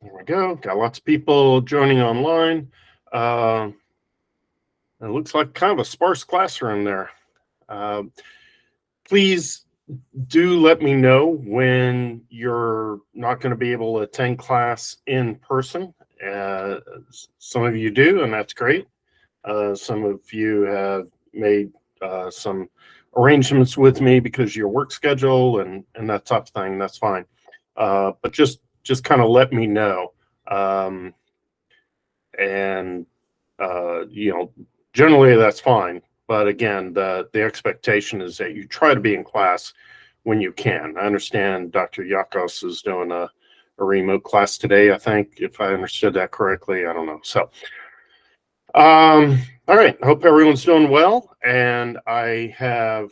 There we go. Got lots of people joining online. Uh, it looks like kind of a sparse classroom there. Uh, Please do let me know when you're not going to be able to attend class in person. Uh, some of you do, and that's great. Some of you have made some arrangements with me because of your work schedule and that type of thing. That's fine. But just kind of let me know. Um, and generally that's fine. But again, the expectation is that you try to be in class when you can. I understand Dr. Yakos is doing a remote class today, I think, if I understood that correctly. I don't know. So, all right. I hope everyone's doing well. And I have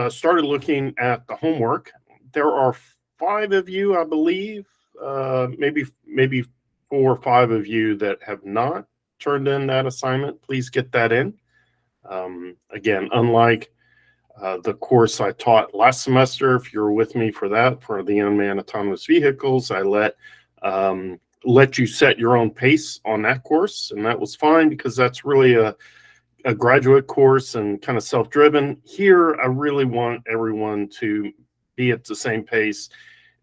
started looking at the homework. There are 5 of you, I believe, maybe 4 or 5 of you that have not turned in that assignment. Please get that in. Again, unlike the course I taught last semester, if you're with me for that, for the unmanned autonomous vehicles, I let you set your own pace on that course, and that was fine because that's really a graduate course and kind of self-driven. Here, I really want everyone to be at the same pace.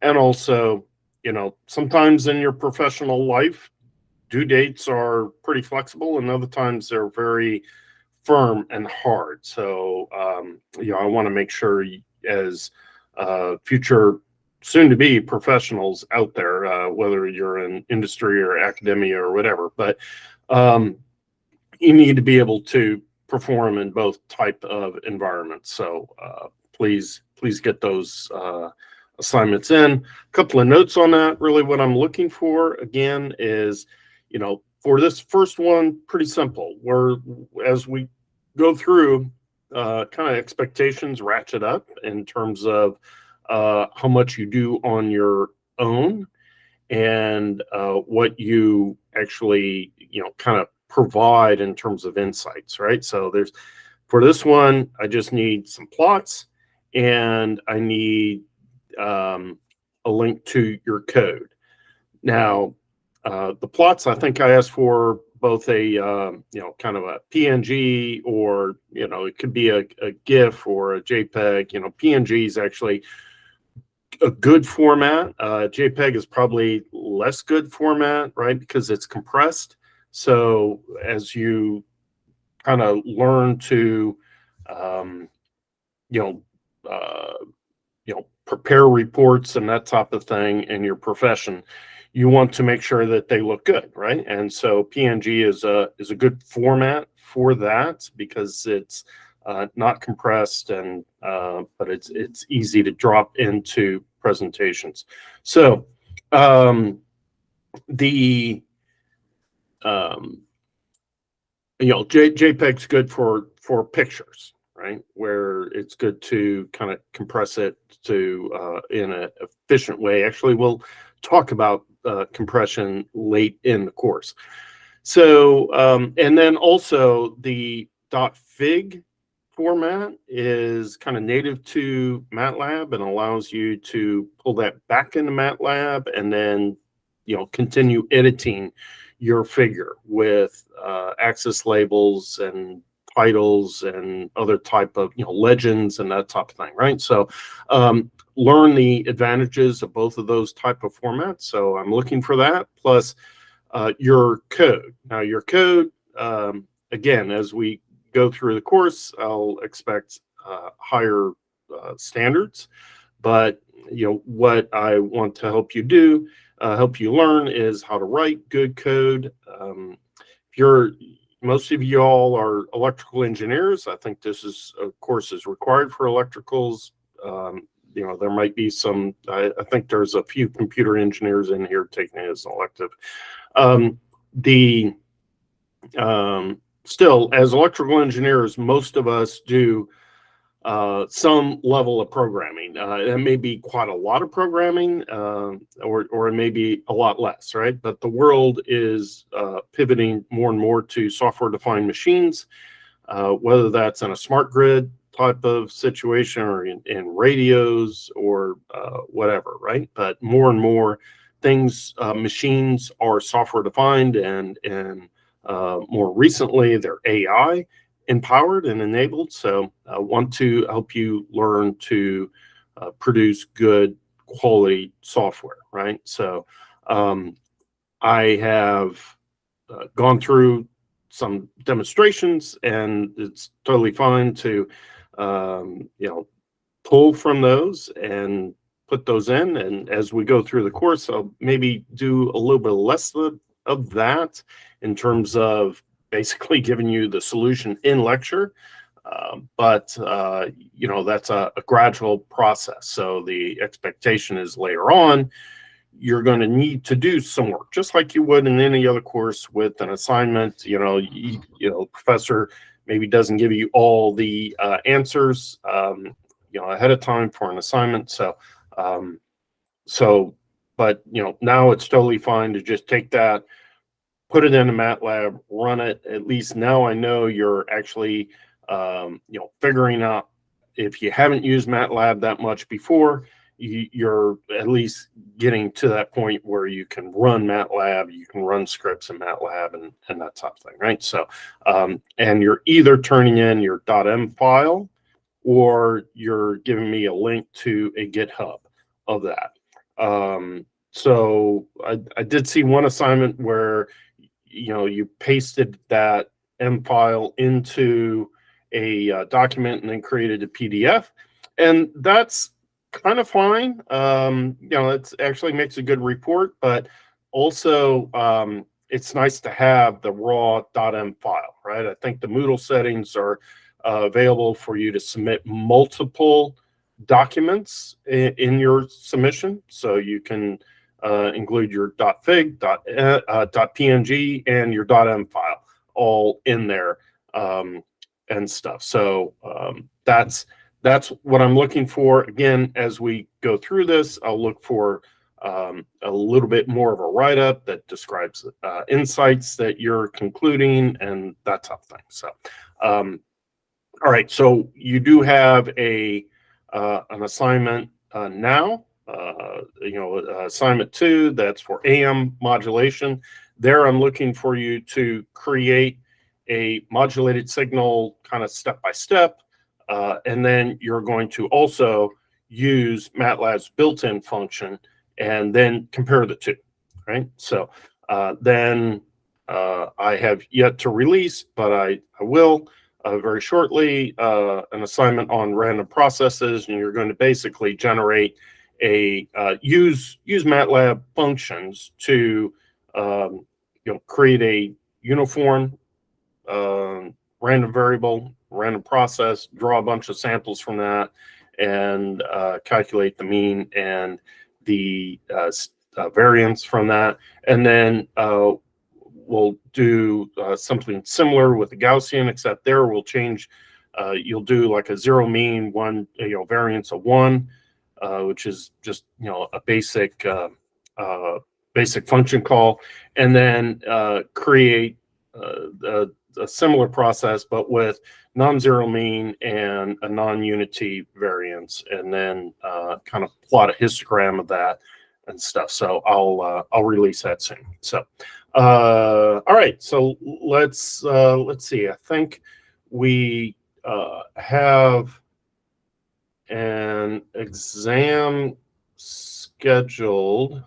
And also, sometimes in your professional life, due dates are pretty flexible, and other times they're very firm and hard. So, I want to make sure as future soon-to-be professionals out there, whether you're in industry or academia or whatever, but you need to be able to perform in both type of environments. So please get those assignments in. A couple of notes on that. Really what I'm looking for, again, is, for this first one, pretty simple. As we go through, kind of expectations ratchet up in terms of how much you do on your own and what you actually, kind of provide in terms of insights, right? So for this one, I just need some plots and I need a link to your code. Now, the plots, I think I asked for both a kind of a PNG or it could be a GIF or a JPEG. PNG is actually a good format. JPEG is probably less good format, right? Because it's compressed. So as you kind of learn to prepare reports and that type of thing in your profession, you want to make sure that they look good, right? And so PNG is a good format for that because it's not compressed and but it's easy to drop into presentations. So the JPEG's good for pictures, right? Where it's good to kind of compress it to in an efficient way. Actually, we'll talk about compression late in the course. So, and then also the .fig format is kind of native to MATLAB and allows you to pull that back into MATLAB and then, continue editing your figure with axis labels and titles and other type of, legends and that type of thing, right? So learn the advantages of both of those type of formats. So I'm looking for that, plus your code. Now your code, again, as we go through the course, I'll expect higher standards, but what I want to help you do, help you learn is how to write good code. Most of you all are electrical engineers. I think this is, of course, is required for electricals. There might be some, I think there's a few computer engineers in here taking it as an elective. Still, as electrical engineers, most of us do some level of programming. It may be quite a lot of programming, or it may be a lot less, right? But the world is pivoting more and more to software-defined machines, whether that's in a smart grid type of situation or in radios or whatever, right? But more and more, things, machines are software defined, and more recently they're AI empowered and enabled. So I want to help you learn to produce good quality software, right? So I have gone through some demonstrations, and it's totally fine to pull from those and put those in. And as we go through the course, I'll maybe do a little bit less of that in terms of basically giving you the solution in lecture. But that's a gradual process. So the expectation is later on, you're going to need to do some work, just like you would in any other course with an assignment. Professor maybe doesn't give you all the answers, ahead of time for an assignment. But now it's totally fine to just take that, put it into MATLAB, run it. At least now I know you're actually, figuring out. If you haven't used MATLAB that much before, you're at least getting to that point where you can run MATLAB, you can run scripts in MATLAB and that type of thing, right? So, and you're either turning in your .m file, or you're giving me a link to a GitHub of that. So I did see one assignment where you pasted that M file into a document and then created a PDF, and that's kind of fine. It actually makes a good report, but also it's nice to have the raw .m file, right? I think the Moodle settings are available for you to submit multiple documents in your submission, so you can include your .fig, .png, and your .m file all in there, and stuff. So that's what I'm looking for. Again, as we go through this, I'll look for a little bit more of a write-up that describes insights that you're concluding and that type of thing. So, all right. So you do have an assignment now. Assignment 2, that's for AM modulation. There, I'm looking for you to create a modulated signal, kind of step by step, and then you're going to also use MATLAB's built-in function, and then compare the two, right? So then I have yet to release, but I will very shortly, an assignment on random processes, and you're going to basically generate a use MATLAB functions to create a uniform random variable, random process, draw a bunch of samples from that, and calculate the mean and the variance from that. And then we'll do something similar with the Gaussian, except there we'll change. You'll do like a 0 mean, 1 variance of 1, which is just a basic function call, and then create a similar process, but with non-zero mean and a non-unity variance, and then kind of plot a histogram of that and stuff. So I'll release that soon. So all right, so let's see. I think we have an exam scheduled.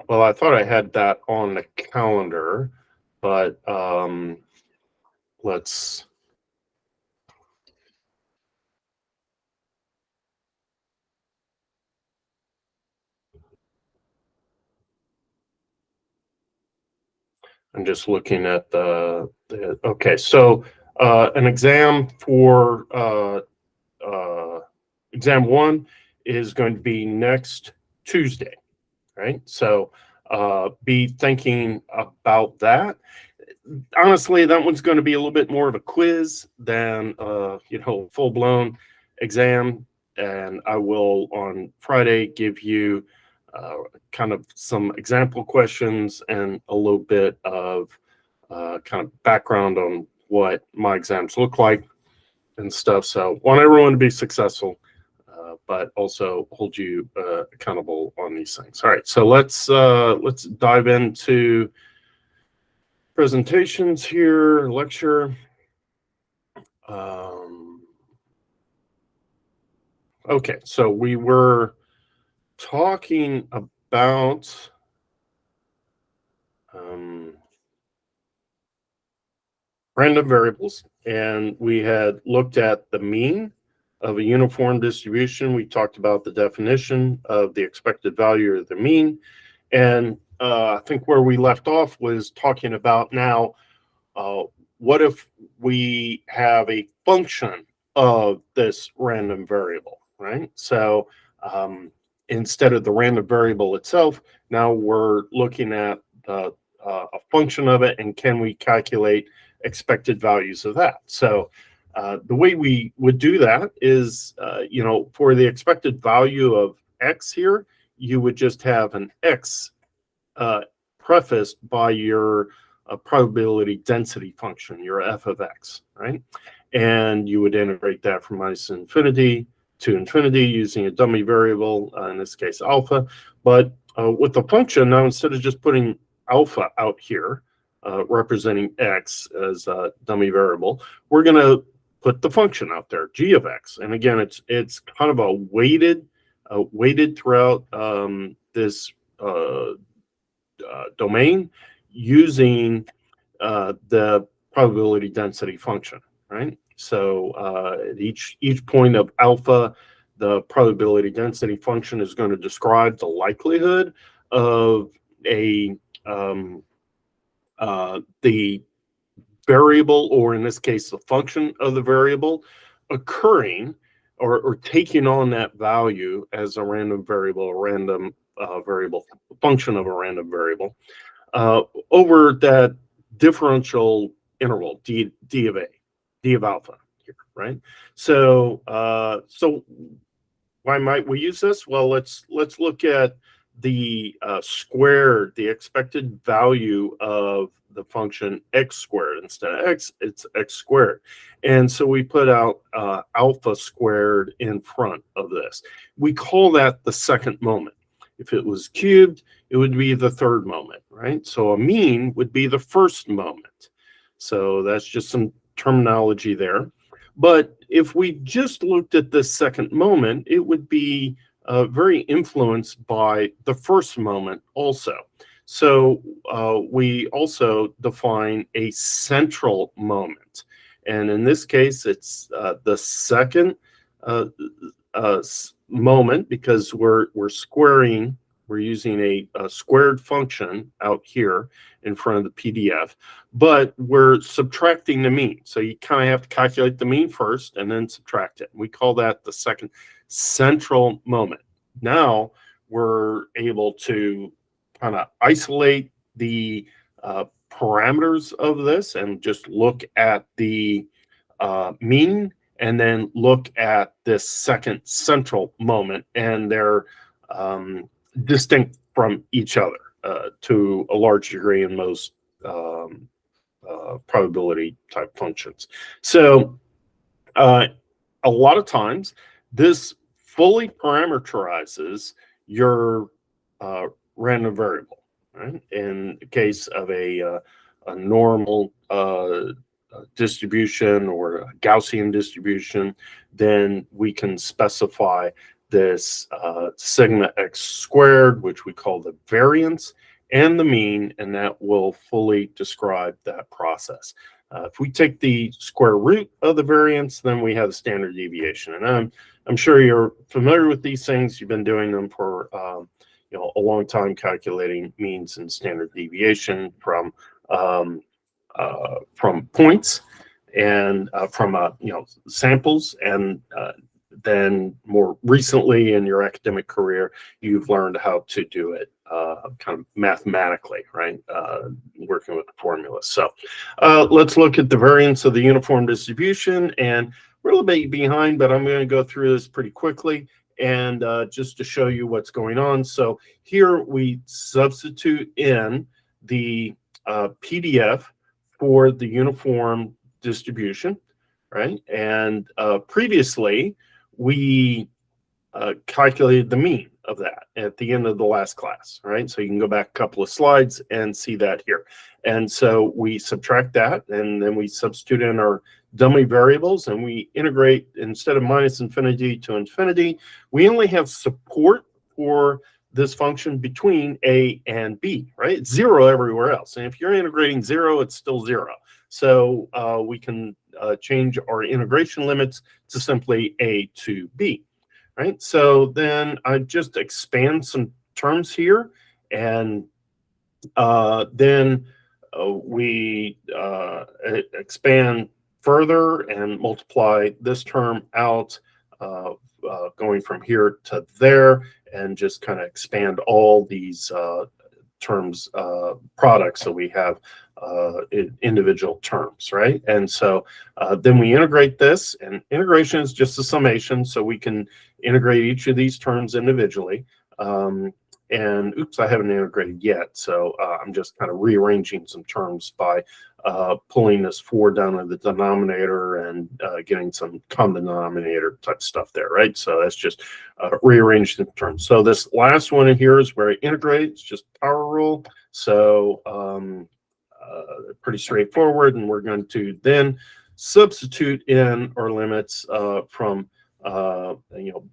Well, I thought I had that on the calendar, but let's. I'm just looking at okay. So an exam for exam 1 is going to be next Tuesday, right? So be thinking about that. Honestly, that one's going to be a little bit more of a quiz than full-blown exam, and I will on Friday give you kind of some example questions and a little bit of kind of background on what my exams look like. and stuff. So want everyone to be successful, but also hold you accountable on these things. All right, so let's dive into presentations here, lecture. Okay, so we were talking about random variables, and we had looked at the mean of a uniform distribution. We talked about the definition of the expected value of the mean, and I think where we left off was talking about now, what if we have a function of this random variable, right? So instead of the random variable itself, now we're looking at a function of it, and can we calculate expected values of that? So the way we would do that is, for the expected value of x here, you would just have an x prefaced by your probability density function, your f of x, right? And you would integrate that from minus infinity to infinity using a dummy variable, in this case alpha. But with the function, now instead of just putting alpha out here, representing x as a dummy variable, we're going to put the function out there, g of x. And again, it's kind of a weighted throughout this domain using the probability density function, right? So at each point of alpha, the probability density function is going to describe the likelihood of the variable, or in this case, the function of the variable, occurring or taking on that value as a random variable, a random variable function of a random variable over that differential interval d of a, d of alpha here, right? So why might we use this? Well, let's look at the the expected value of the function x squared. Instead of x, it's x squared. And so we put out alpha squared in front of this. We call that the second moment. If it was cubed, it would be the third moment, right? So a mean would be the first moment. So that's just some terminology there. But if we just looked at the second moment, it would be very influenced by the first moment also. So we also define a central moment. And in this case, it's the second moment, because we're squaring, we're using a squared function out here in front of the PDF, but we're subtracting the mean. So you kind of have to calculate the mean first and then subtract it. We call that the second central moment. Now we're able to kind of isolate the parameters of this and just look at the mean, and then look at this second central moment, and they're distinct from each other to a large degree in most probability type functions. So a lot of times this fully parameterizes your random variable, right? In the case of a normal distribution or a Gaussian distribution, then we can specify this sigma x squared, which we call the variance, and the mean, and that will fully describe that process. If we take the square root of the variance, then we have the standard deviation. And I'm sure you're familiar with these things. You've been doing them for a long time, calculating means and standard deviation from points and from samples, and then more recently in your academic career, you've learned how to do it kind of mathematically, right? Working with the formulas. So let's look at the variance of the uniform distribution, and we're a little bit behind, but I'm going to go through this pretty quickly and just to show you what's going on. So here we substitute in the PDF for the uniform distribution. right? And previously, we calculated the mean of that at the end of the last class, right? So you can go back a couple of slides and see that here. And so we subtract that, and then we substitute in our dummy variables, and we integrate, instead of minus infinity to infinity, we only have support for this function between a and b, right? It's zero everywhere else. And if you're integrating zero, it's still zero. So we can change our integration limits to simply a to b. Right, so then I just expand some terms here, and then we expand further and multiply this term out, going from here to there, and just kind of expand all these terms products, so we have individual terms, right? And so then we integrate this, and integration is just a summation, so we can integrate each of these terms individually. And oops, I haven't integrated yet, so I'm just kind of rearranging some terms by pulling this 4 down to the denominator and getting some common denominator type stuff there, right? So that's just rearranged in terms. So this last one in here is where I integrate. It's just power rule. So pretty straightforward, and we're going to then substitute in our limits from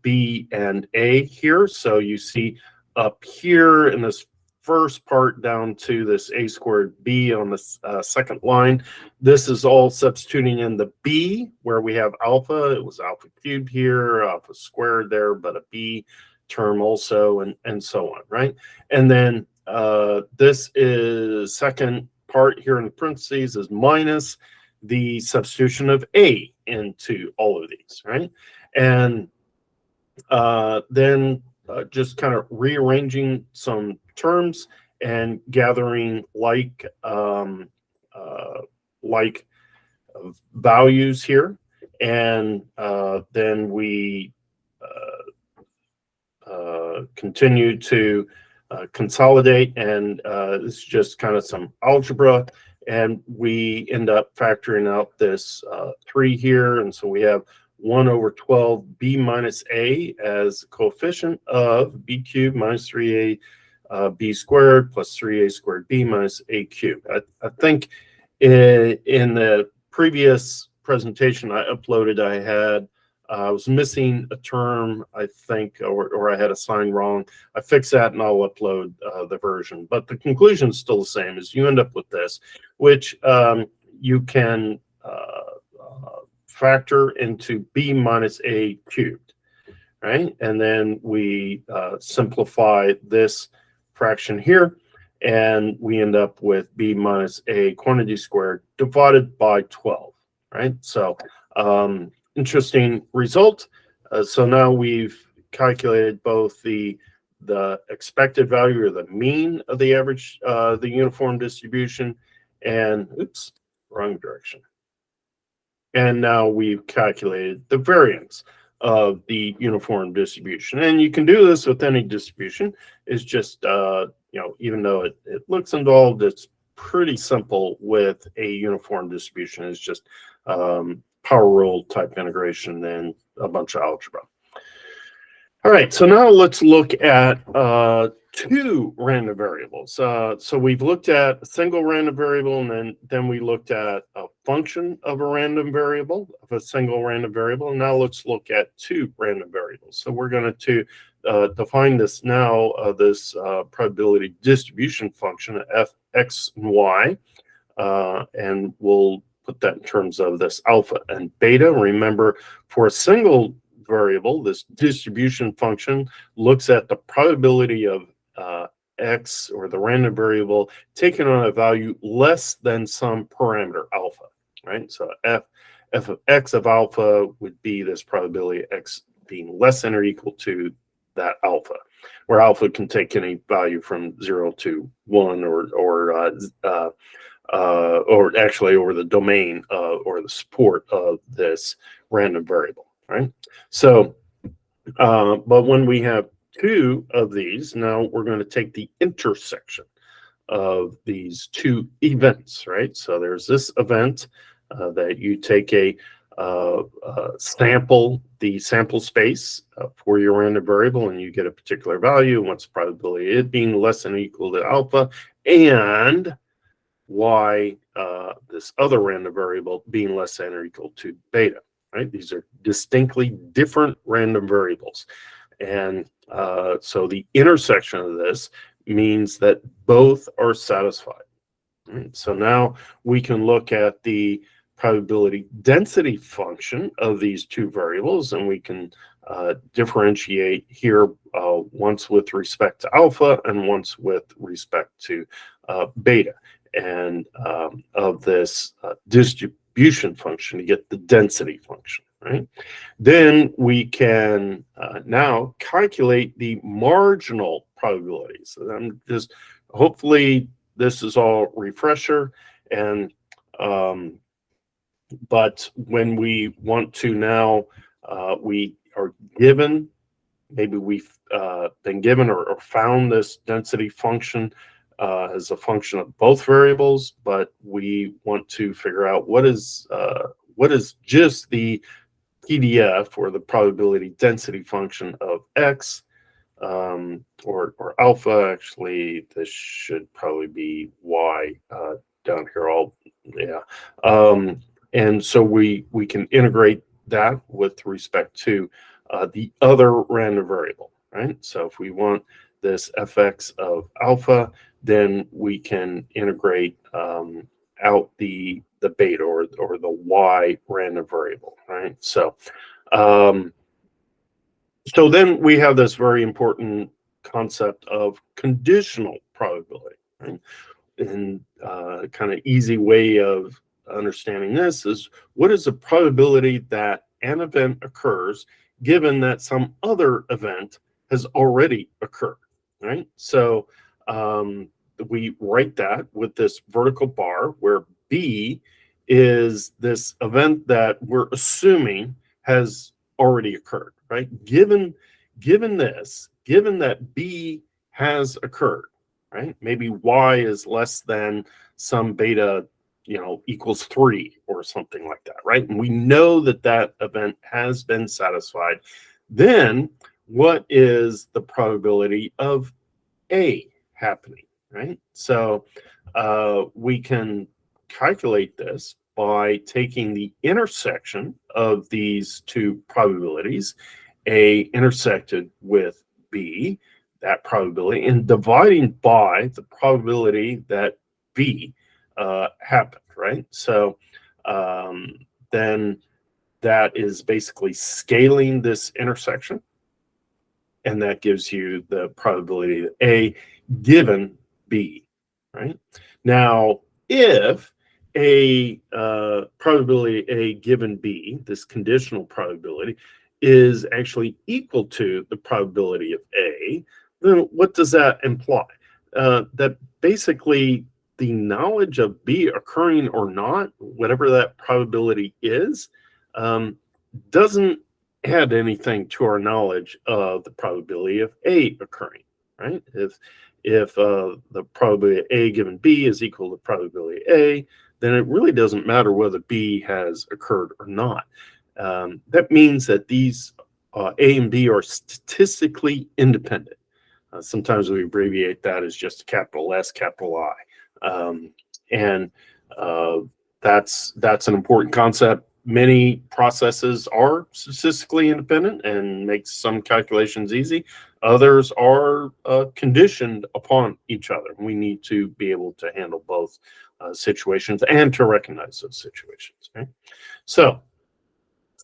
B and A here. So you see up here in this first part down to this a squared b on the second line, this is all substituting in the b where we have alpha. It was alpha cubed here, alpha squared there, but a b term also, and so on, right? And then this is second part here in the parentheses is minus the substitution of a into all of these, right? And then just kind of rearranging some terms and gathering like values here, and then we continue to consolidate, and this is just kind of some algebra, and we end up factoring out this 3 here, and so we have 1 over 12 b minus a as coefficient of b cubed minus 3a b squared plus 3a squared b minus a cubed. I think in the previous presentation I uploaded, I was missing a term, I think, or I had a sign wrong. I fixed that, and I'll upload the version. But the conclusion is still the same, is you end up with this, which you can factor into b minus a cubed, right? And then we simplify this fraction here, and we end up with b minus a quantity squared divided by 12, right? So interesting result. So now we've calculated both the expected value, or the mean of the average, the uniform distribution, and oops, wrong direction. And now we've calculated the variance of the uniform distribution. And you can do this with any distribution. It's just, even though it looks involved, it's pretty simple with a uniform distribution. It's just power rule type integration and a bunch of algebra. All right, so now let's look at 2 random variables. So we've looked at a single random variable, and then we looked at a function of a random variable, of a single random variable. And now let's look at 2 random variables. So we're going to define this now, this probability distribution function, f, x, and y, and we'll put that in terms of this alpha and beta. Remember, for a single variable, this distribution function looks at the probability of x, or the random variable, taken on a value less than some parameter alpha, right? So f of x of alpha would be this probability of x being less than or equal to that alpha, where alpha can take any value from 0 to 1, or actually over the domain or the support of this random variable, right? So, but when we have 2 of these, now we're going to take the intersection of these 2 events, right? So there's this event that you take a sample the sample space for your random variable, and you get a particular value. What's the probability of it being less than or equal to alpha, and why this other random variable being less than or equal to beta, right? These are distinctly different random variables. And so the intersection of this means that both are satisfied. Right? So now we can look at the probability density function of these two variables, and we can differentiate here once with respect to alpha and once with respect to beta. And of this distribution function to get the density function, right? Then we can now calculate the marginal probabilities. So I'm just, hopefully this is all refresher, and but when we want to now, we are given, maybe we've been given or found this density function as a function of both variables, but we want to figure out what is just the PDF, or the probability density function of X, or alpha. Actually, this should probably be Y down here. And so we can integrate that with respect to the other random variable, right? So if we want this fx of alpha, then we can integrate out the beta, or the y random variable, right? So so then we have this very important concept of conditional probability, right? And kind of easy way of understanding this is, what is the probability that an event occurs given that some other event has already occurred, right? So we write that with this vertical bar, where B is this event that we're assuming has already occurred, right? Given that B has occurred, right? Maybe Y is less than some beta, equals 3 or something like that, right? And we know that that event has been satisfied. Then what is the probability of A happening, right? So we can calculate this by taking the intersection of these two probabilities, A intersected with B, that probability, and dividing by the probability that B happened, right? So then that is basically scaling this intersection, and that gives you the probability of A given B, right? Now, if a probability A given B, this conditional probability, is actually equal to the probability of A, then what does that imply? That basically the knowledge of B occurring or not, whatever that probability is, doesn't add anything to our knowledge of the probability of A occurring, right? If the probability of A given B is equal to the probability of A, then it really doesn't matter whether B has occurred or not. That means that these A and B are statistically independent. Sometimes we abbreviate that as just capital S, capital I. And that's an important concept. Many processes are statistically independent and makes some calculations easy. Others are conditioned upon each other. We need to be able to handle both situations and to recognize those situations. Right? So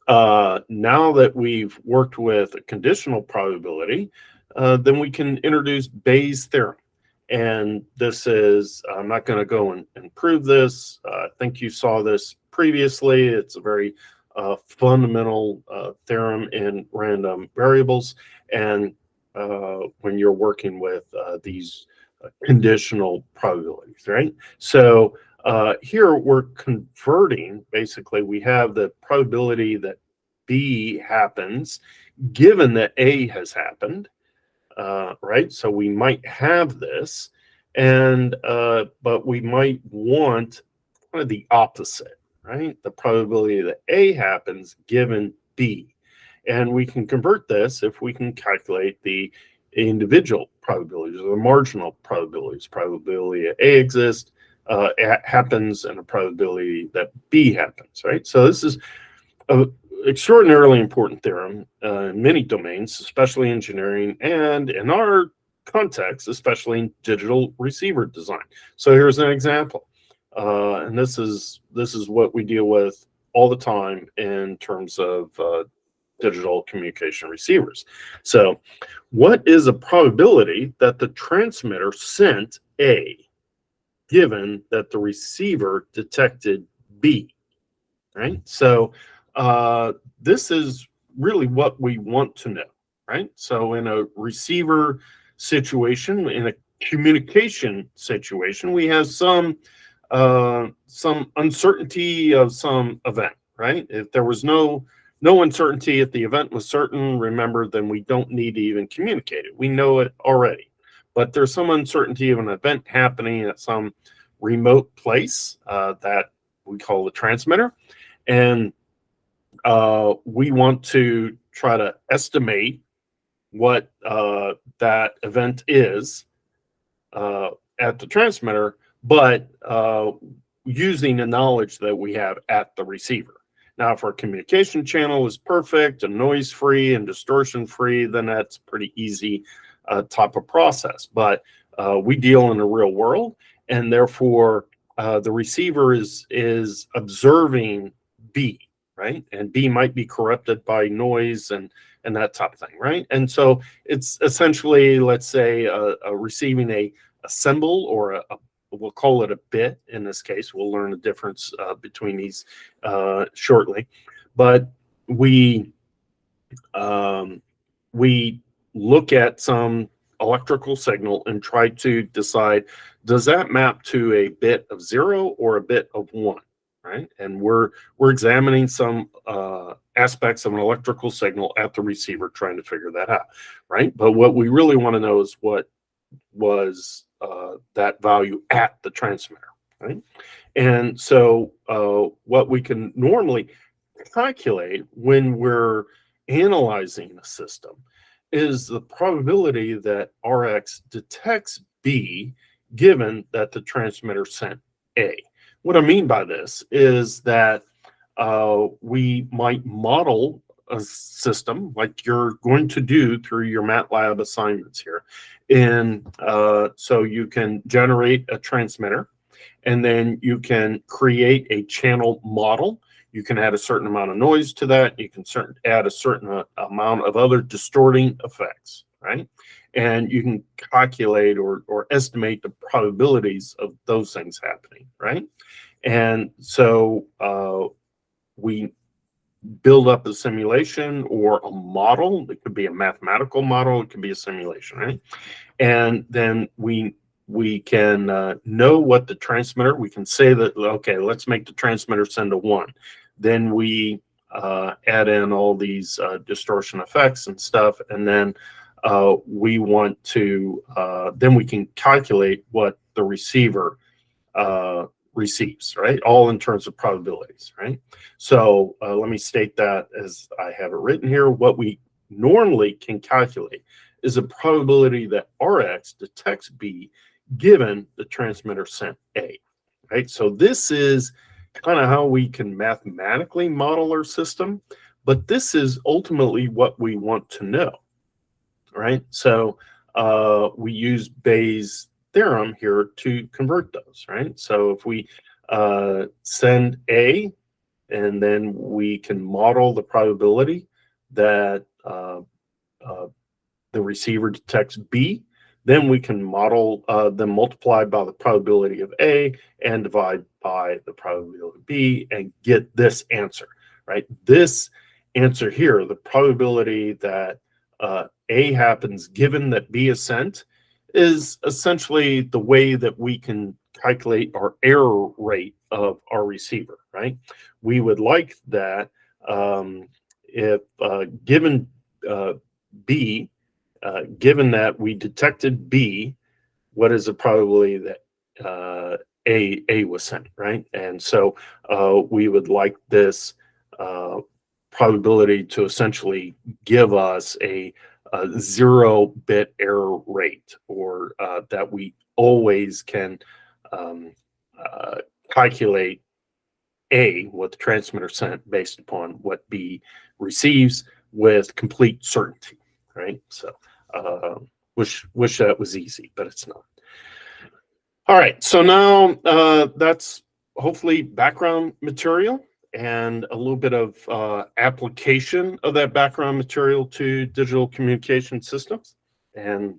now that we've worked with a conditional probability, then we can introduce Bayes' theorem. And this is, I'm not going to go and prove this. I think you saw this previously. It's a very fundamental theorem in random variables. And when you're working with these conditional probabilities, right? So here we're converting, basically, we have the probability that B happens given that A has happened. Right? So we might have this, and but we might want kind of the opposite, right? The probability that A happens given B. And we can convert this if we can calculate the individual probabilities or the marginal probabilities. Probability that A exists happens and a probability that B happens, right? So this is an extraordinarily important theorem in many domains, especially engineering, and in our context, especially in digital receiver design. So here's an example, and this is what we deal with all the time in terms of digital communication receivers. So, what is a probability that the transmitter sent A, given that the receiver detected B? Right. So this is really what we want to know. Right. So in a receiver situation, in a communication situation, we have some uncertainty of some event. Right. If there was no uncertainty, if the event was certain, remember, then we don't need to even communicate it. We know it already. But there's some uncertainty of an event happening at some remote place that we call the transmitter. And we want to try to estimate what that event is at the transmitter, but using the knowledge that we have at the receiver. Now, if our communication channel is perfect and noise free and distortion free, then that's pretty easy type of process. But we deal in the real world, and therefore the receiver is observing B, right? And B might be corrupted by noise and that type of thing, right? And so it's essentially, let's say, receiving a symbol or we'll call it a bit in this case. We'll learn the difference between these shortly. But we look at some electrical signal and try to decide, does that map to a bit of 0 or a bit of 1, right? And we're examining some aspects of an electrical signal at the receiver, trying to figure that out, right? But what we really want to know is what was that value at the transmitter, right? And so what we can normally calculate when we're analyzing the system is the probability that RX detects B given that the transmitter sent A. What I mean by this is that we might model a system like you're going to do through your MATLAB assignments here. And so you can generate a transmitter, and then you can create a channel model. You can add a certain amount of noise to that. You can add a certain amount of other distorting effects, right? And you can calculate or estimate the probabilities of those things happening, right? And so we build up a simulation or a model. It could be a mathematical model. It could be a simulation, right? And then we can know what the transmitter, we can say that, okay, let's make the transmitter send a 1. Then we add in all these distortion effects and stuff. And then we want to, then we can calculate what the receiver receives, right? All in terms of probabilities, right? So let me state that as I have it written here. What we normally can calculate is a probability that RX detects B given the transmitter sent A, right? So this is kind of how we can mathematically model our system, but this is ultimately what we want to know, right? So we use Bayes' theorem here to convert those, right? So if we send A, and then we can model the probability that the receiver detects B, then we can model them multiplied by the probability of A and divide by the probability of B and get this answer, right? This answer here, the probability that A happens given that B is sent, is essentially the way that we can calculate our error rate of our receiver, right? We would like that if given B, given that we detected B, what is the probability that A was sent, right? And so we would like this uh, probability to essentially give us a 0 bit error rate, or that we always can um, uh, calculate A, what the transmitter sent, based upon what B receives with complete certainty, right? So, uh, wish that was easy, but it's not. All right, so now that's hopefully background material and a little bit of application of that background material to digital communication systems. And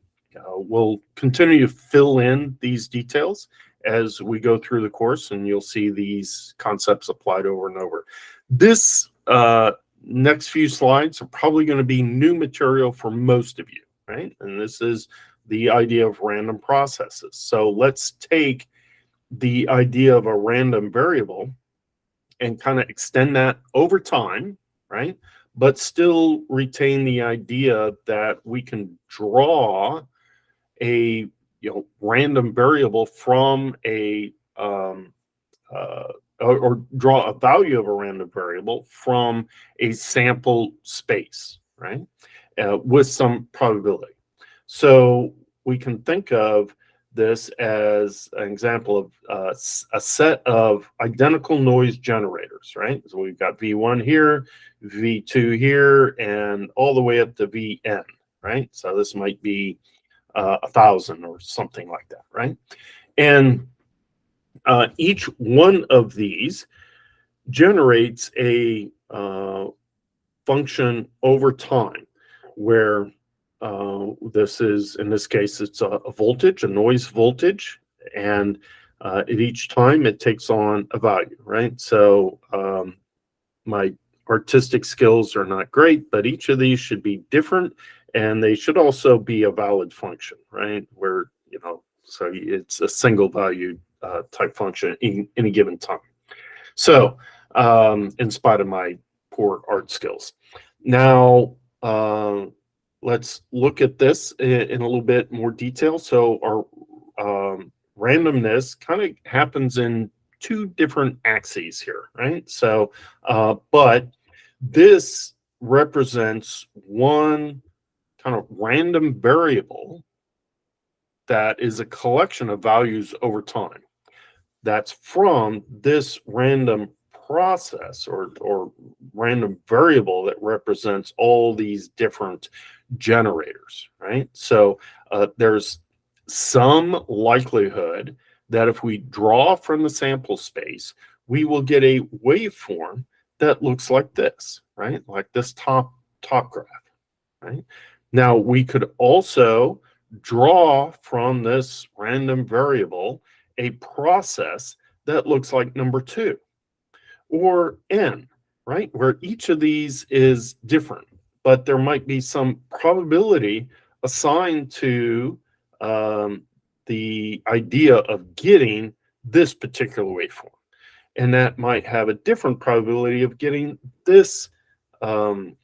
we'll continue to fill in these details as we go through the course, and you'll see these concepts applied over and over. This next few slides are probably going to be new material for most of you, right? And this is the idea of random processes. So let's take the idea of a random variable and kind of extend that over time, right? But still retain the idea that we can draw a random variable from a or draw a value of a random variable from a sample space, right? With some probability. So we can think of this as an example of a set of identical noise generators, right? So we've got V1 here, V2 here, and all the way up to Vn, right? So this might be 1,000 or something like that, right? And each one of these generates a function over time, where this is, in this case, it's a voltage, a noise voltage, and at each time it takes on a value, right? So my artistic skills are not great, but each of these should be different, and they should also be a valid function, right? Where, so it's a single value type function in any given time. So in spite of my poor art skills. Now, let's look at this in a little bit more detail. So our randomness kind of happens in two different axes here, right? So, but this represents one kind of random variable that is a collection of values over time. That's from this random process or random variable that represents all these different generators, right? So there's some likelihood that if we draw from the sample space, we will get a waveform that looks like this, right? Like this top graph, right? Now we could also draw from this random variable a process that looks like number 2 or n, right? Where each of these is different, but there might be some probability assigned to the idea of getting this particular waveform. And that might have a different probability of getting this waveform,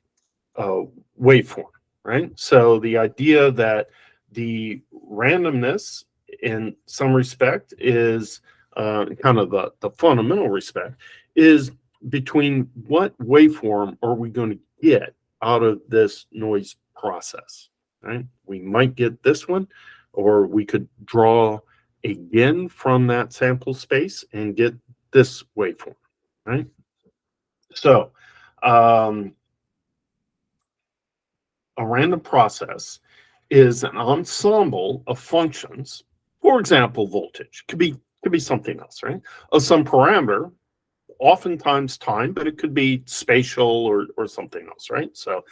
right? So the idea that the randomness in some respect is kind of the fundamental respect is between what waveform are we going to get out of this noise process, right? We might get this one, or we could draw again from that sample space and get this waveform, right? So a random process is an ensemble of functions. For example, voltage could be something else, right? Of some parameter, oftentimes time, but it could be spatial or something else, right? So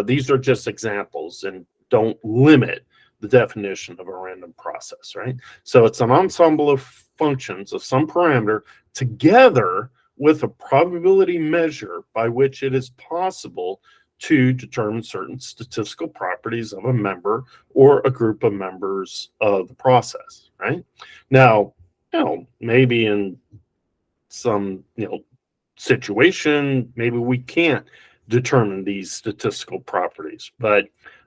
these are just examples and don't limit the definition of a random process, right? So it's an ensemble of functions of some parameter together with a probability measure by which it is possible to determine certain statistical properties of a member or a group of members of the process, right? Now, maybe in some, situation, maybe we can't determine these statistical properties, but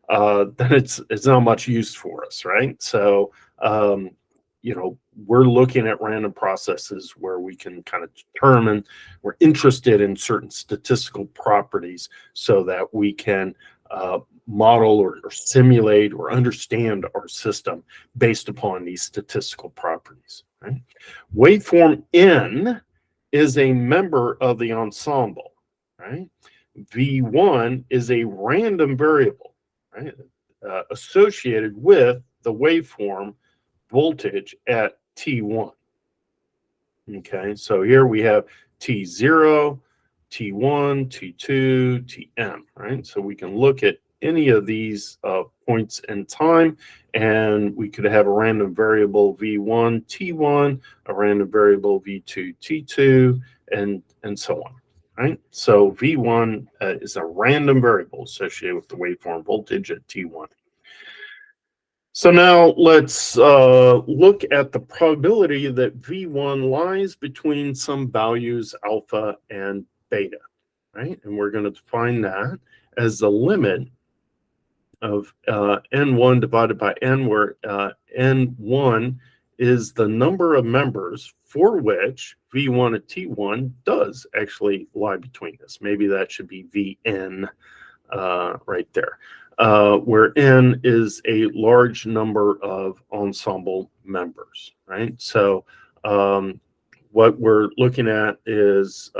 then it's not much use for us, right? So we're looking at random processes where we can kind of determine, we're interested in certain statistical properties so that we can model or simulate or understand our system based upon these statistical properties, right? Waveform N is a member of the ensemble, right? V1 is a random variable, right? Associated with the waveform voltage at T1. Okay, so here we have T0, T1, T2, Tm, right? So we can look at any of these points in time, and we could have a random variable V1, T1, a random variable V2, T2, and so on, right? So V1 is a random variable associated with the waveform voltage at T1. So now let's look at the probability that V1 lies between some values alpha and beta, right? And we're going to define that as the limit of N1 divided by N, where N1 is the number of members for which V1 at T1 does actually lie between this. Maybe that should be Vn right there. Where N is a large number of ensemble members, right? So what we're looking at is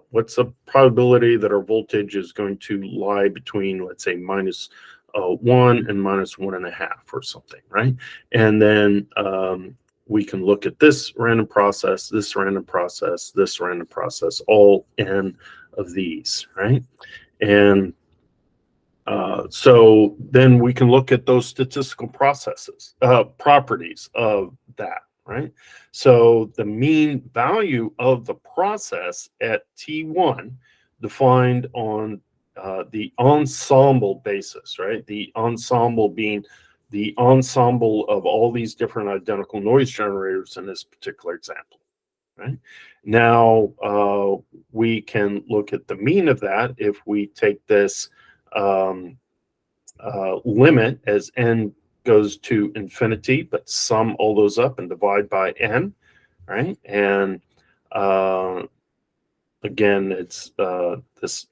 what's the probability that our voltage is going to lie between, let's say, minus 1 and minus 1.5 or something, right? And then we can look at this random process, this random process, this random process, all N of these, right? And so then we can look at those statistical processes, properties of that, right? So the mean value of the process at T1 defined on the ensemble basis, right? The ensemble being the ensemble of all these different identical noise generators in this particular example, right? Now we can look at the mean of that if we take this limit as n goes to infinity, but sum all those up and divide by n, right? And again, it's this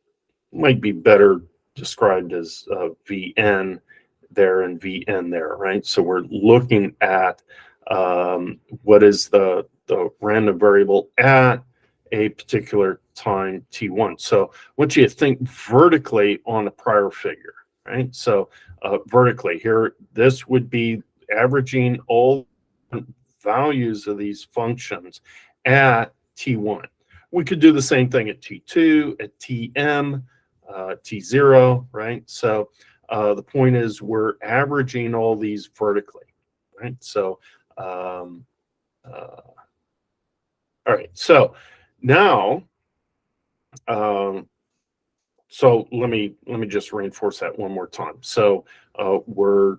might be better described as Vn there and Vn there, right? So we're looking at what is the random variable at a particular time T1. So I want you to think vertically on the prior figure, right? So vertically here, this would be averaging all values of these functions at T1. We could do the same thing at T2, at Tm, T0, right? So the point is we're averaging all these vertically, right? So all right, so now so let me just reinforce that one more time. So we're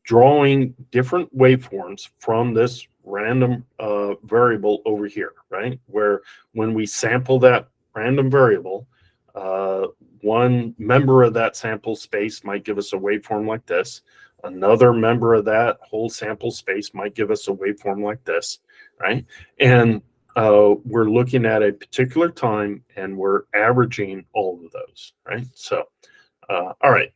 drawing different waveforms from this random variable over here, right? Where when we sample that random variable, one member of that sample space might give us a waveform like this. Another member of that whole sample space might give us a waveform like this, right? And we're looking at a particular time and we're averaging all of those, right? So, all right.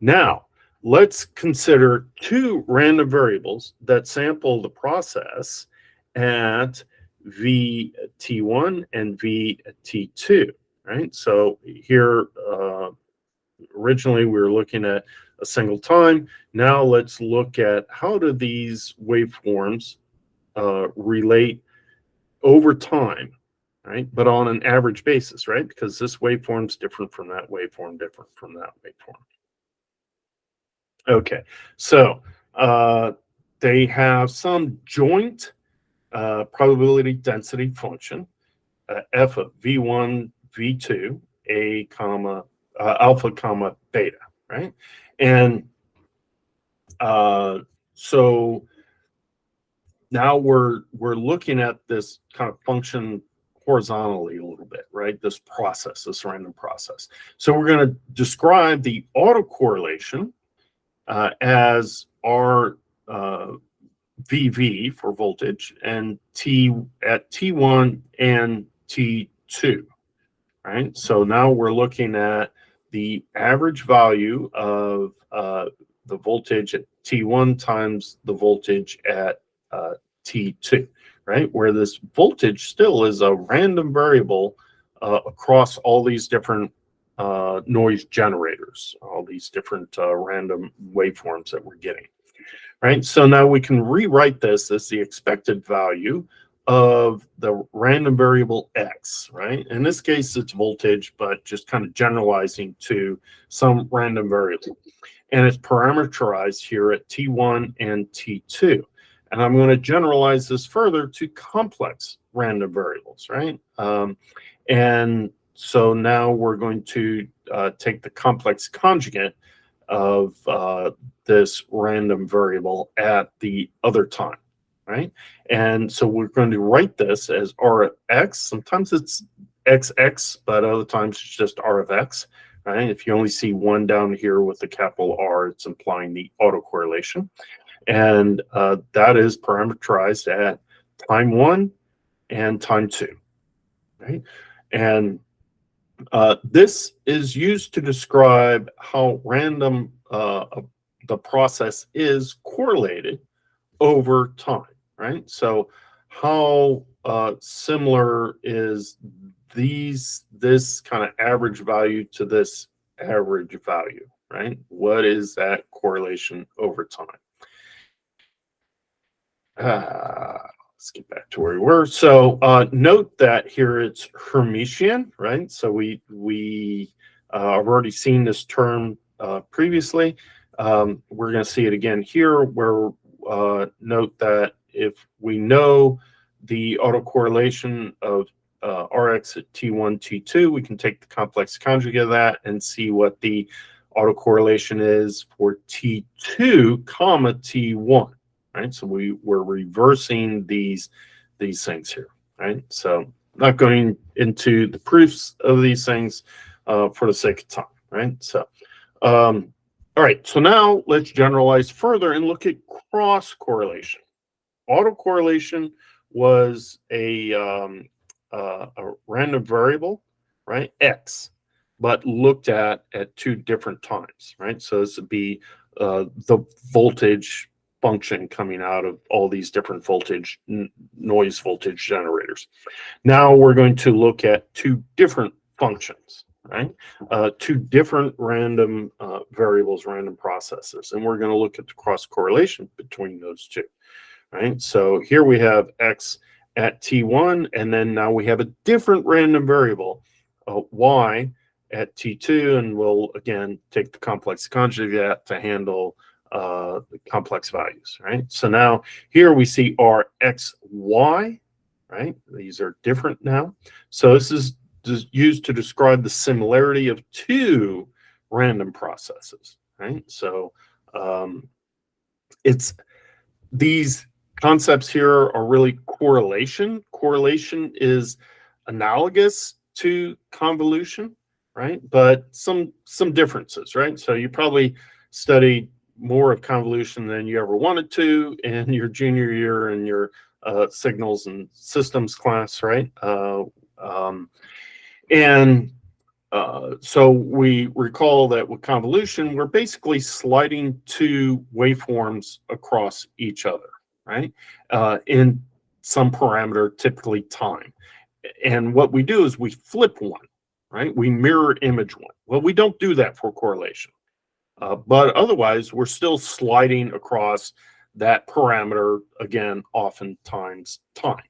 Now, let's consider two random variables that sample the process at VT1 and VT2, right? So here, originally we were looking at a single time. Now let's look at how do these waveforms relate over time, right? But on an average basis, right? Because this waveform is different from that waveform, different from that waveform. Okay, so they have some joint probability density function, f of v1, v2, a comma alpha comma beta, right? And so now we're looking at this kind of function horizontally a little bit, right? This process, this random process. So we're going to describe the autocorrelation as our VV for voltage, and T at T1 and T2, right? So now we're looking at the average value of the voltage at T1 times the voltage at T2, right? Where this voltage still is a random variable across all these different noise generators, all these different random waveforms that we're getting, right? So now we can rewrite this as the expected value of the random variable x, right? In this case, it's voltage, but just kind of generalizing to some random variable. And it's parameterized here at T1 and T2. And I'm going to generalize this further to complex random variables, right? And so now we're going to take the complex conjugate of this random variable at the other time, right? And so we're going to write this as R of x. Sometimes it's XX, but other times it's just R of x, right? If you only see one down here with the capital R, it's implying the autocorrelation. And that is parameterized at time 1 and time 2, right? And this is used to describe how random the process is correlated over time, right? So how similar is this kind of average value to this average value, right? What is that correlation over time? Let's get back to where we were. So note that here it's Hermitian, right? So we have already seen this term previously. We're going to see it again here, where note that if we know the autocorrelation of Rx at T1, T2, we can take the complex conjugate of that and see what the autocorrelation is for T2, comma T1. Right, so we're reversing these things here, right? So not going into the proofs of these things for the sake of time, right? So, all right. So now let's generalize further and look at cross correlation. Autocorrelation was a random variable, right? X, but looked at two different times, right? So this would be the voltage function coming out of all these different voltage noise voltage generators. Now we're going to look at two different functions, right? Two different random variables, random processes, and we're going to look at the cross correlation between those two, right? So here we have x at T1, and then now we have a different random variable, y at T2, and we'll again take the complex conjugate of that to handle the complex values, right? So now here we see our xy, right? These are different now. So this is used to describe the similarity of two random processes, right? So it's these concepts here are really correlation. Correlation is analogous to convolution, right? But some differences, right? So you probably studied more of convolution than you ever wanted to in your junior year in your signals and systems class, right? So we recall that with convolution, we're basically sliding two waveforms across each other, right? In some parameter, typically time. And what we do is we flip one, right? We mirror image one. Well, we don't do that for correlation. But otherwise, we're still sliding across that parameter, again, oftentimes time.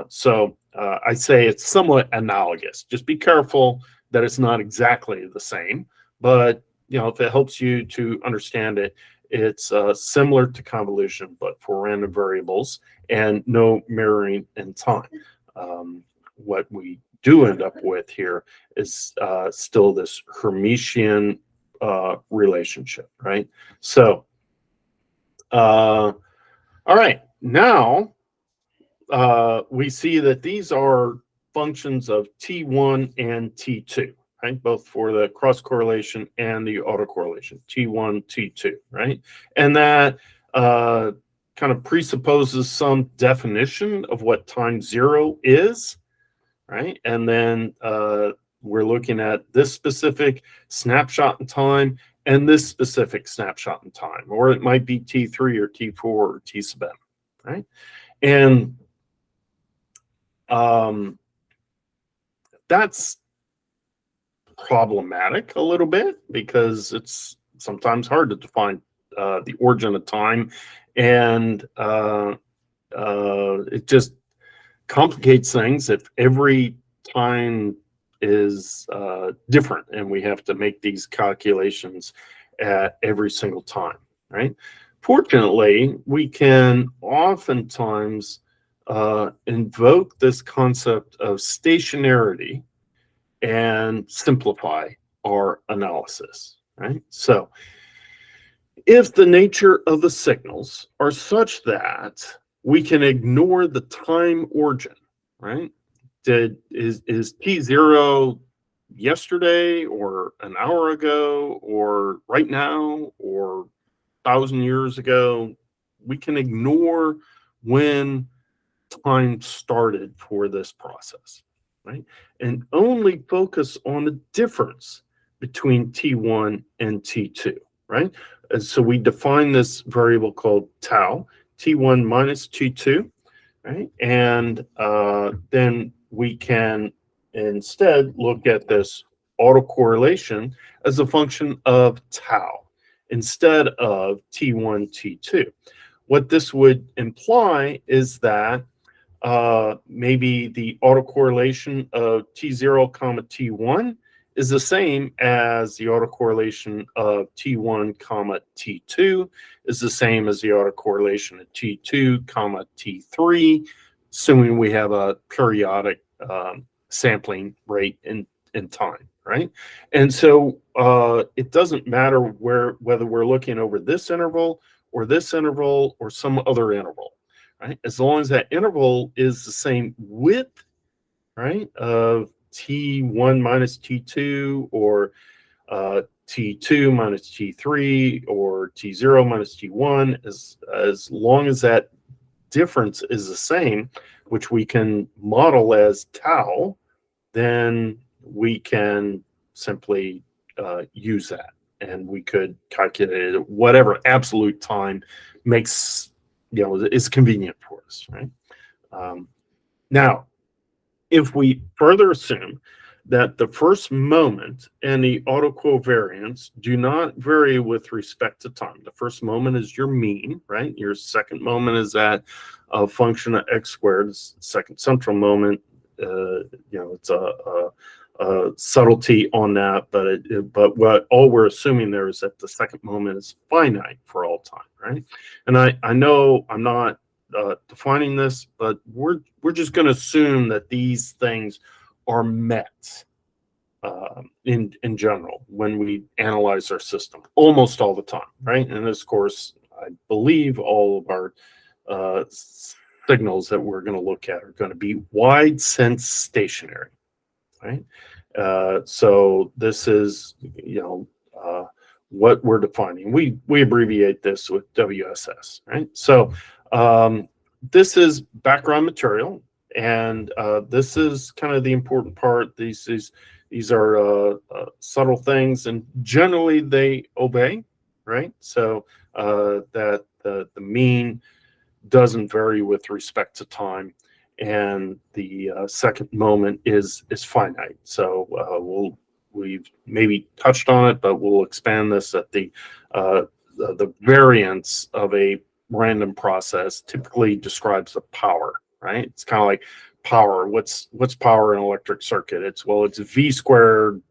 So I say it's somewhat analogous. Just be careful that it's not exactly the same. But if it helps you to understand it, it's similar to convolution, but for random variables and no mirroring in time. What we do end up with here is still this Hermitian relationship, right? So, all right, now we see that these are functions of T1 and T2, right? Both for the cross correlation and the autocorrelation, T1, T2, right? And that kind of presupposes some definition of what time zero is, right? And then we're looking at this specific snapshot in time and this specific snapshot in time, or it might be T3 or T4 or T sub n, right? And that's problematic a little bit because it's sometimes hard to define the origin of time, and it just complicates things if every time is different and we have to make these calculations at every single time, right? Fortunately, we can oftentimes invoke this concept of stationarity and simplify our analysis, right? So if the nature of the signals are such that we can ignore the time origin, right? Is T0 yesterday or an hour ago or right now or 1,000 years ago? We can ignore when time started for this process, right? And only focus on the difference between T1 and T2, right? And so we define this variable called tau, T1 minus T2, right? And then we can instead look at this autocorrelation as a function of tau instead of T1, T2. What this would imply is that maybe the autocorrelation of T0 comma T1 is the same as the autocorrelation of T1 comma T2 is the same as the autocorrelation of T2 comma T3, assuming we have a periodic sampling rate in time, right? And so it doesn't matter whether we're looking over this interval or some other interval, right? As long as that interval is the same width, right, of T1 minus T2 or T2 minus T3 or T0 minus T1, as long as that difference is the same, which we can model as tau, then we can simply use that, and we could calculate it whatever absolute time makes, is convenient for us, right? Now, if we further assume that the first moment and the autocovariance do not vary with respect to time. The first moment is your mean, right? Your second moment is that a function of x squared. Second central moment, it's a subtlety on that, but what all we're assuming there is that the second moment is finite for all time, right? And I know I'm not defining this, but we're just going to assume that these things are met in general when we analyze our system almost all the time, right? And of course, I believe all of our signals that we're going to look at are going to be wide sense stationary, right? So this is what we're defining. We abbreviate this with WSS, right? So this is background material, and this is kind of the important part. These are subtle things, and generally they obey, right? So that the mean doesn't vary with respect to time, and the second moment is finite. So we've maybe touched on it, but we'll expand this at the variance of a random process typically describes the power, right? It's kind of like power. What's power in an electric circuit? It's V squared,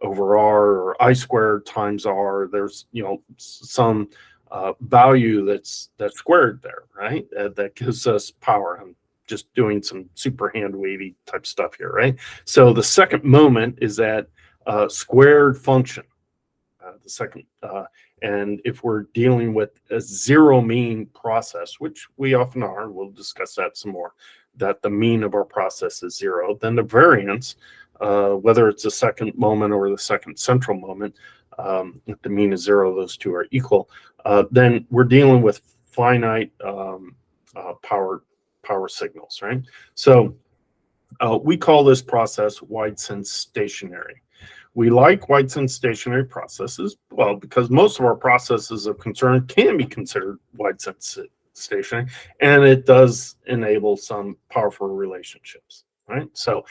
over R, or I squared times R. There's some value that's squared there, right? That gives us power. I'm just doing some super hand wavy type stuff here, right? So the second moment is that squared function. The second, and if we're dealing with a zero mean process, which we often are, we'll discuss that some more, that the mean of our process is zero, then the variance, whether it's the second moment or the second central moment, if the mean is zero, those two are equal, then we're dealing with finite power signals, right? So we call this process wide sense stationary. We like wide sense stationary processes, well, because most of our processes of concern can be considered wide sense stationary, and it does enable some powerful relationships, right? So,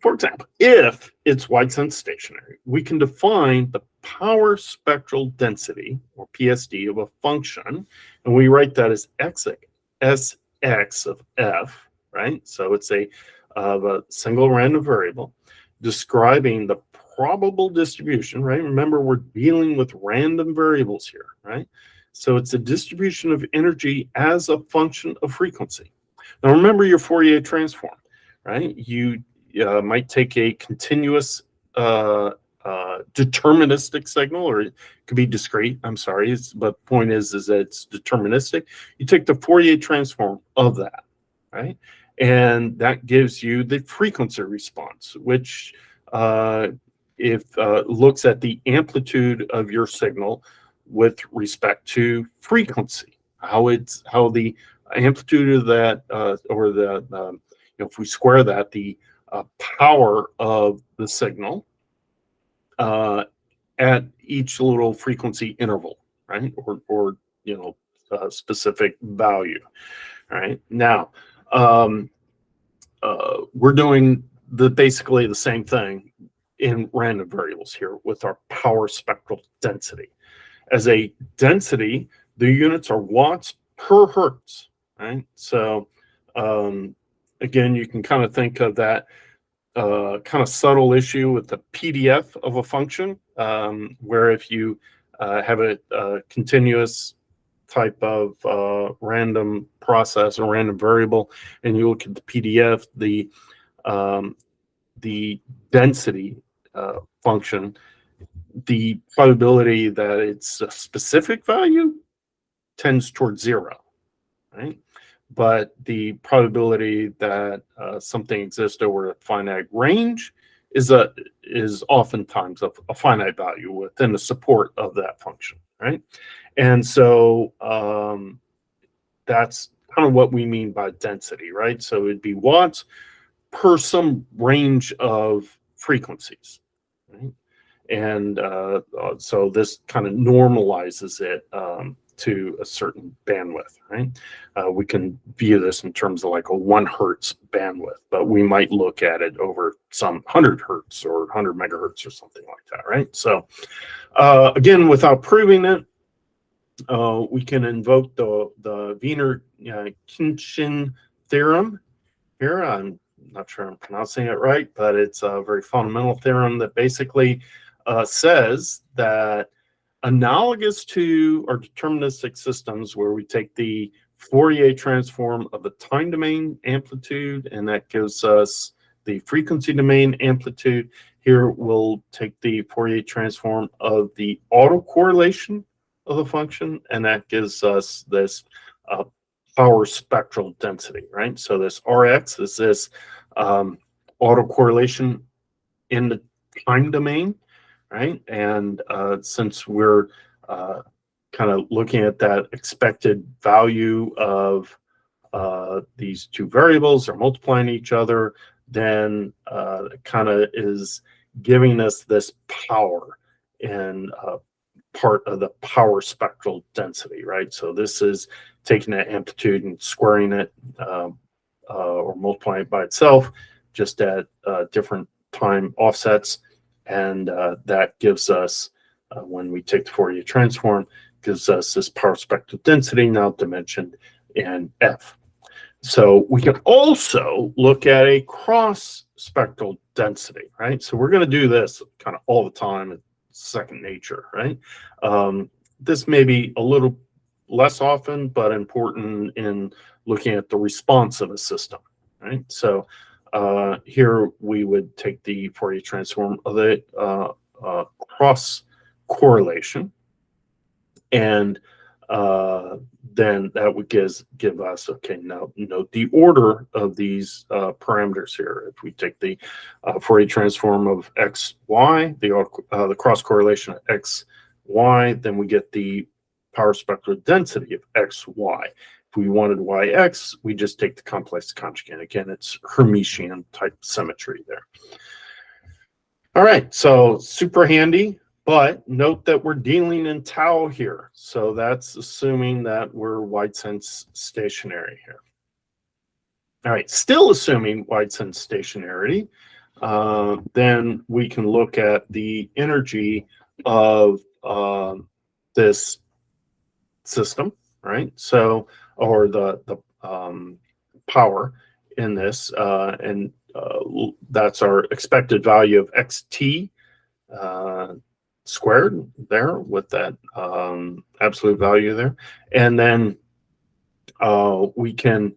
for example, if it's wide sense stationary, we can define the power spectral density, or PSD, of a function, and we write that as Sx of f, right? So it's a single random variable describing the probable distribution, right? Remember, we're dealing with random variables here, right? So it's a distribution of energy as a function of frequency. Now remember your Fourier transform, right? You might take a continuous deterministic signal, or it could be discrete. I'm sorry, but the point is that it's deterministic. You take the Fourier transform of that, right? And that gives you the frequency response, which looks at the amplitude of your signal with respect to frequency, how the amplitude of that, or the if we square that, the power of the signal at each little frequency interval, right? Or specific value. All right. Now, we're doing basically the same thing in random variables here with our power spectral density. As a density, the units are watts per hertz, right? So again, you can kind of think of that kind of subtle issue with the PDF of a function, where if you have a continuous type of random process or random variable, and you look at the PDF, the density function, the probability that it's a specific value tends towards 0, right? But the probability that something exists over a finite range is oftentimes a finite value within the support of that function, right? And so that's kind of what we mean by density, right? So it'd be watts per some range of frequencies, right? And so this kind of normalizes it to a certain bandwidth, right? We can view this in terms of like a 1 hertz bandwidth, but we might look at it over some 100 hertz or 100 megahertz or something like that, right? So again, without proving it, we can invoke the Wiener-Khinchin theorem here. I'm not sure I'm pronouncing it right, but it's a very fundamental theorem that basically says that analogous to our deterministic systems, where we take the Fourier transform of the time domain amplitude, and that gives us the frequency domain amplitude, here we'll take the Fourier transform of the autocorrelation of the function, and that gives us this power spectral density, right? So this Rx is this autocorrelation in the time domain, right? And since we're kind of looking at that expected value of these two variables are multiplying each other, then it kind of is giving us this power in part of the power spectral density, right? So this is taking that amplitude and squaring it or multiplying it by itself, just at different time offsets. And that gives us, when we take the Fourier transform, gives us this power spectral density, now dimensioned in F. So we can also look at a cross spectral density, right? So we're going to do this kind of all the time. It's second nature, right? This may be a little less often, but important in looking at the response of a system, right? So here we would take the Fourier transform of the cross correlation, and then that would give us, okay, now note the order of these parameters here. If we take the Fourier transform of x, y, the cross correlation of x, y, then we get the power spectral density of XY. If we wanted YX, we just take the complex conjugate. Again, it's Hermitian type symmetry there. All right, so super handy, but note that we're dealing in tau here. So that's assuming that we're wide sense stationary here. All right, still assuming wide sense stationarity, then we can look at the energy of this system, right? So, or the power in this, and that's our expected value of xt squared there with that absolute value there, and then we can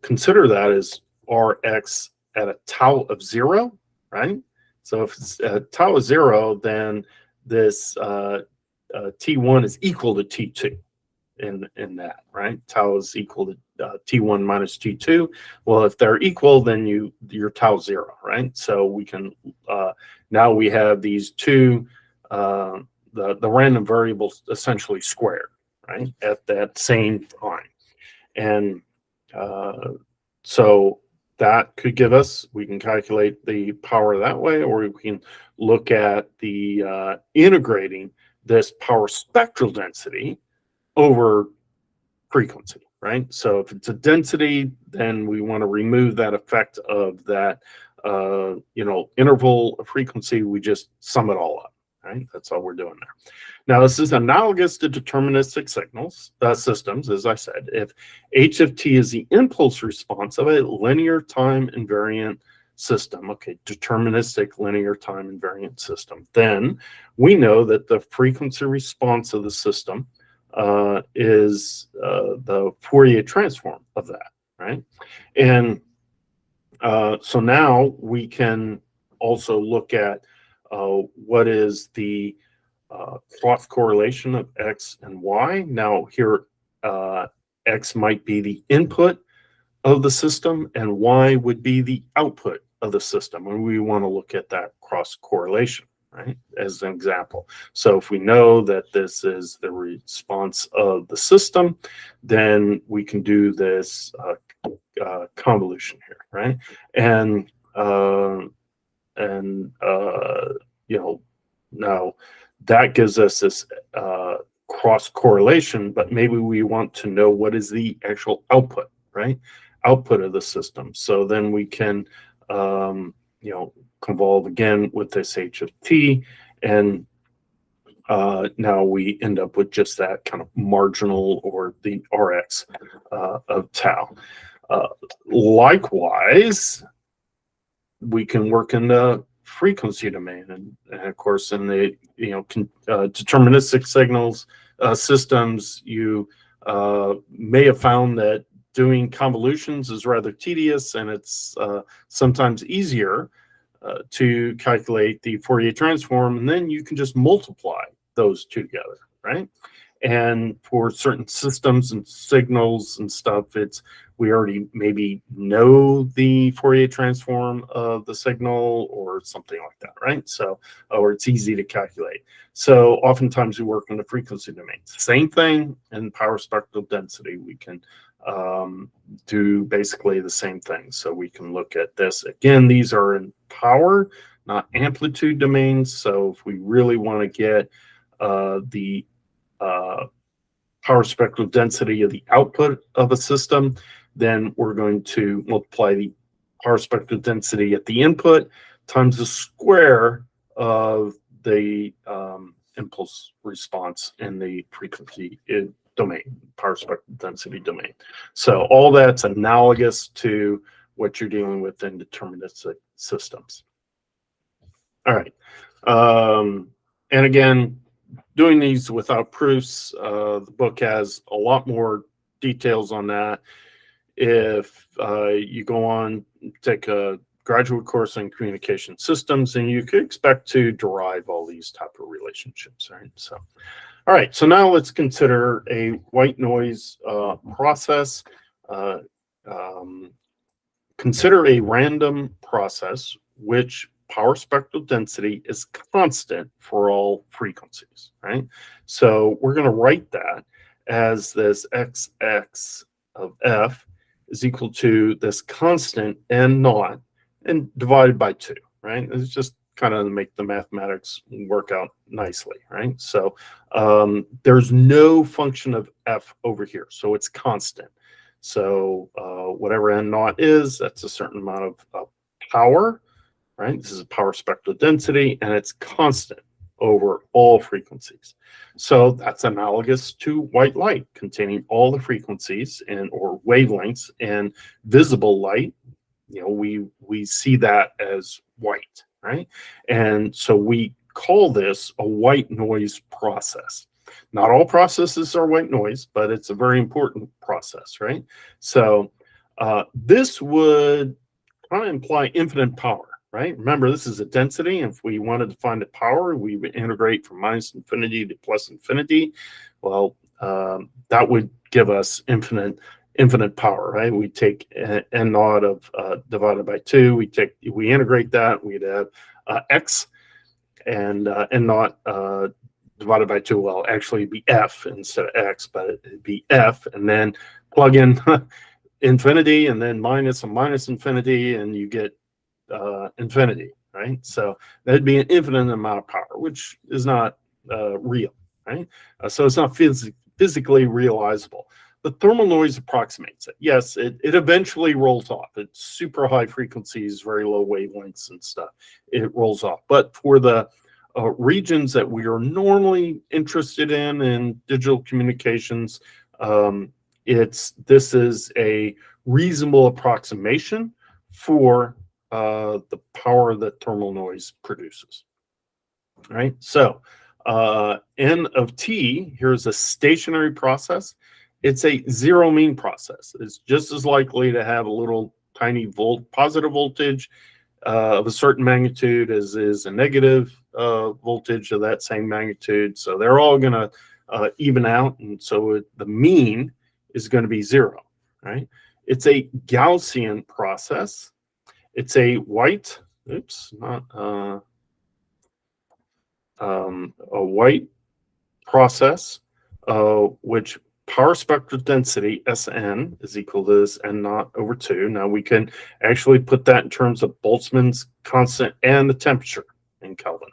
consider that as Rx at a tau of 0, right? So if it's at tau of 0, then this T1 is equal to T2 in that, right? Tau is equal to T1 minus T2. Well, if they're equal, then you're tau 0, right? So we can, now we have these two, the random variables essentially squared, right? At that same time. And so that could give us, we can calculate the power that way, or we can look at the integrating this power spectral density over frequency, right? So if it's a density, then we want to remove that effect of that, interval of frequency. We just sum it all up, right? That's all we're doing there. Now, this is analogous to deterministic systems, as I said. If h of t is the impulse response of a linear time invariant system, okay, deterministic linear time invariant system, then we know that the frequency response of the system is the Fourier transform of that, right? And so now we can also look at what is the cross correlation of X and Y. Now here, X might be the input of the system and Y would be the output of the system. And we want to look at that cross correlation, right, as an example. So if we know that this is the response of the system, then we can do this convolution here, right? And now that gives us this cross correlation, but maybe we want to know what is the actual output, right? Output of the system. So then we can, convolve again with this h of t, and now we end up with just that kind of marginal, or the Rx of tau. Likewise, we can work in the frequency domain, and of course in the deterministic systems, you may have found that doing convolutions is rather tedious, and it's sometimes easier to calculate the Fourier transform, and then you can just multiply those two together, right? And for certain systems and signals and stuff, we already maybe know the Fourier transform of the signal or something like that, right? So, or it's easy to calculate. So oftentimes we work in the frequency domain. Same thing in power spectral density. We can do basically the same thing. So we can look at this. Again, these are in power, not amplitude domains. So if we really want to get the power spectral density of the output of a system, then we're going to multiply the power spectral density at the input times the square of the impulse response in the frequency domain, power spectral density domain. So all that's analogous to what you're dealing with in deterministic systems. All right. And again, doing these without proofs, the book has a lot more details on that. If you go on, take a graduate course in communication systems, and you could expect to derive all these type of relationships, right? So, all right, so now let's consider a white noise process. Consider a random process which power spectral density is constant for all frequencies, right? So we're going to write that as this xx of f is equal to this constant n naught and divided by 2, right? It's just kind of make the mathematics work out nicely, right? So there's no function of f over here, so it's constant. So whatever n naught is, that's a certain amount of power, right? This is a power spectral density, and it's constant over all frequencies. So that's analogous to white light containing all the frequencies and or wavelengths, and visible light, you know, we see that as white, right? And so we call this a white noise process. Not all processes are white noise, but it's a very important process, right? So this would kind of imply infinite power, right? Remember, this is a density. If we wanted to find the power, we would integrate from minus infinity to plus infinity. Well, that would give us infinite power, right? We take n naught of divided by 2. We integrate that. We'd have x, and n naught divided by 2 will actually be f instead of x, but it'd be f, and then plug in infinity, and then minus and minus infinity, and you get infinity, right? So that'd be an infinite amount of power, which is not real, right? So it's not physically realizable. The thermal noise approximates it. Yes, it eventually rolls off. It's super high frequencies, very low wavelengths and stuff. It rolls off. But for the regions that we are normally interested in digital communications, this is a reasonable approximation for the power that thermal noise produces. All right, so N of T, here's a stationary process. It's a zero mean process. It's just as likely to have a little tiny positive voltage of a certain magnitude as is a negative voltage of that same magnitude. So they're all going to even out, and so the mean is going to be 0, right? It's a Gaussian process. It's a white, a white process, which power spectral density, Sn, is equal to this n naught over 2. Now we can actually put that in terms of Boltzmann's constant and the temperature in Kelvin,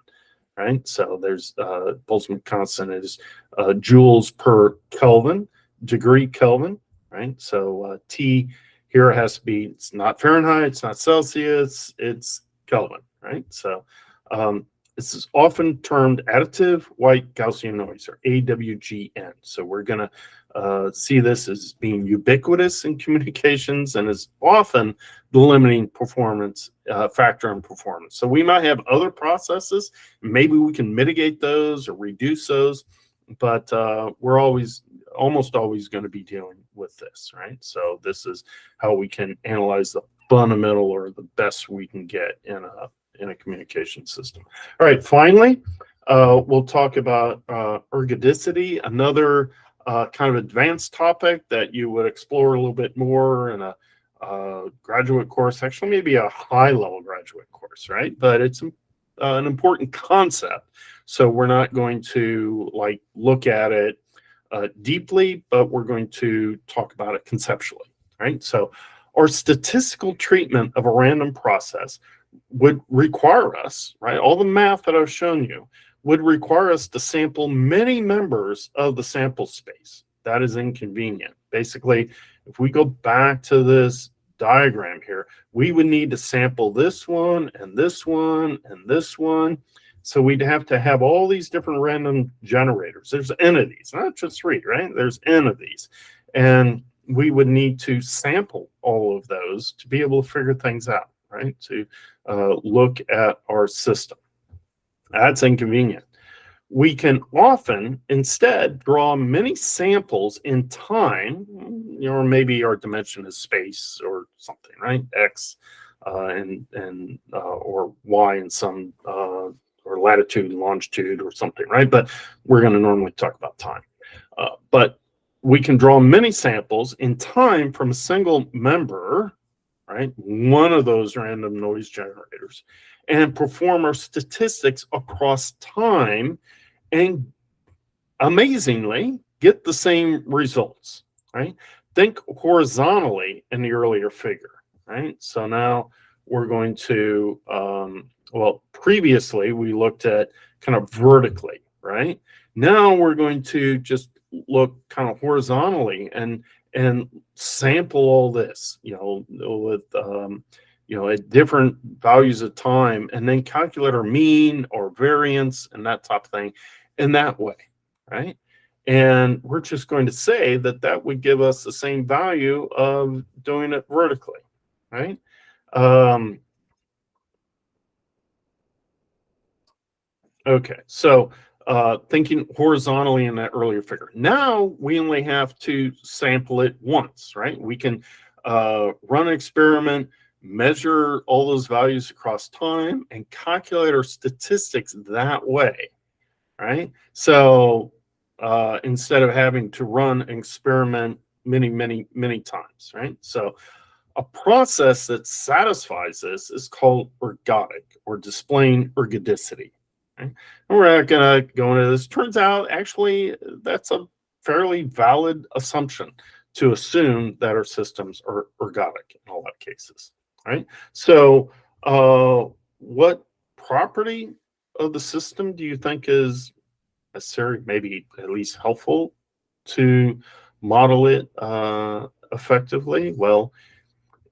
right? So there's Boltzmann constant is joules per Kelvin, degree Kelvin, right? So T here has to be, it's not Fahrenheit, it's not Celsius, it's Kelvin, right? So this is often termed additive white Gaussian noise, or AWGN. So we're going to see this as being ubiquitous in communications and is often the limiting performance factor in performance. So we might have other processes, maybe we can mitigate those or reduce those, but we're almost always going to be dealing with this, right? So this is how we can analyze the fundamental or the best we can get in a communication system. All right, finally, we'll talk about ergodicity, another kind of advanced topic that you would explore a little bit more in a graduate course, actually maybe a high-level graduate course, right? But it's an important concept, so we're not going to look at it deeply, but we're going to talk about it conceptually, right? So our statistical treatment of a random process would require us, right? All the math that I've shown you would require us to sample many members of the sample space. That is inconvenient. Basically, if we go back to this diagram here, we would need to sample this one and this one and this one. So we'd have to have all these different random generators. There's N of these, not just 3, right? There's N of these. And we would need to sample all of those to be able to figure things out, right? To look at our system. That's inconvenient. We can often instead draw many samples in time, or maybe our dimension is space or something, right? X or Y in some or latitude and longitude or something, right? But we're going to normally talk about time. But we can draw many samples in time from a single member, right? One of those random noise generators. and perform our statistics across time and amazingly get the same results, right? Think horizontally in the earlier figure, right? So now we're going to, well, previously we looked at kind of vertically, right? Now we're going to just look kind of horizontally and sample all this, with at different values of time, and then calculate our mean or variance and that type of thing in that way, right? And we're just going to say that that would give us the same value of doing it vertically, right? Um, okay, so thinking horizontally in that earlier figure. Now we only have to sample it once, right? We can run an experiment, measure all those values across time, and calculate our statistics that way, right? So instead of having to run an experiment many times, right? So a process that satisfies this is called ergodic or displaying ergodicity. Okay? And we're not going to go into this. Turns out, actually, that's a fairly valid assumption to assume that our systems are ergodic in a lot of cases, right? So, what property of the system do you think is necessary, maybe at least helpful to model it effectively? Well,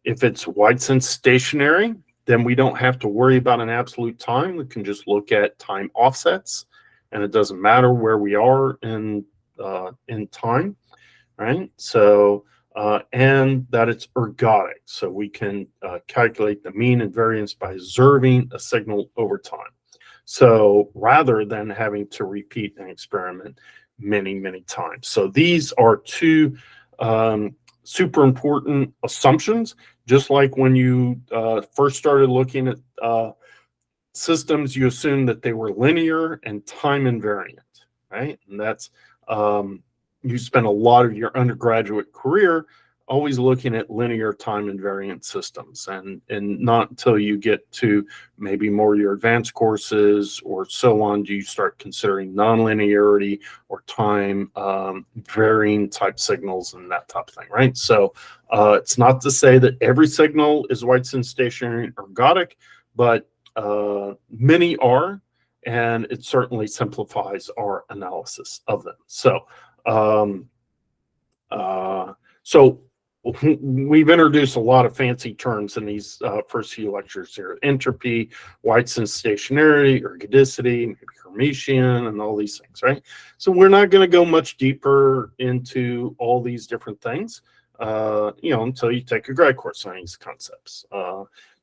if it's wide sense stationary, then we don't have to worry about an absolute time. We can just look at time offsets, and it doesn't matter where we are in time, right? So and that it's ergodic, so we can calculate the mean and variance by observing a signal over time. So rather than having to repeat an experiment many times. So these are two super important assumptions. Just like when you first started looking at systems, you assumed that they were linear and time invariant, right? And that's you spend a lot of your undergraduate career always looking at linear time invariant systems, and not until you get to maybe more your advanced courses or so on do you start considering nonlinearity or time varying type signals and that type of thing, right? So it's not to say that every signal is wide sense stationary or ergodic, but many are, and it certainly simplifies our analysis of them. So so we've introduced a lot of fancy terms in these first few lectures here: entropy, wide sense stationarity, ergodicity, maybe Hermitian, and all these things, right? So we're not going to go much deeper into all these different things, until you take a grad course on these concepts.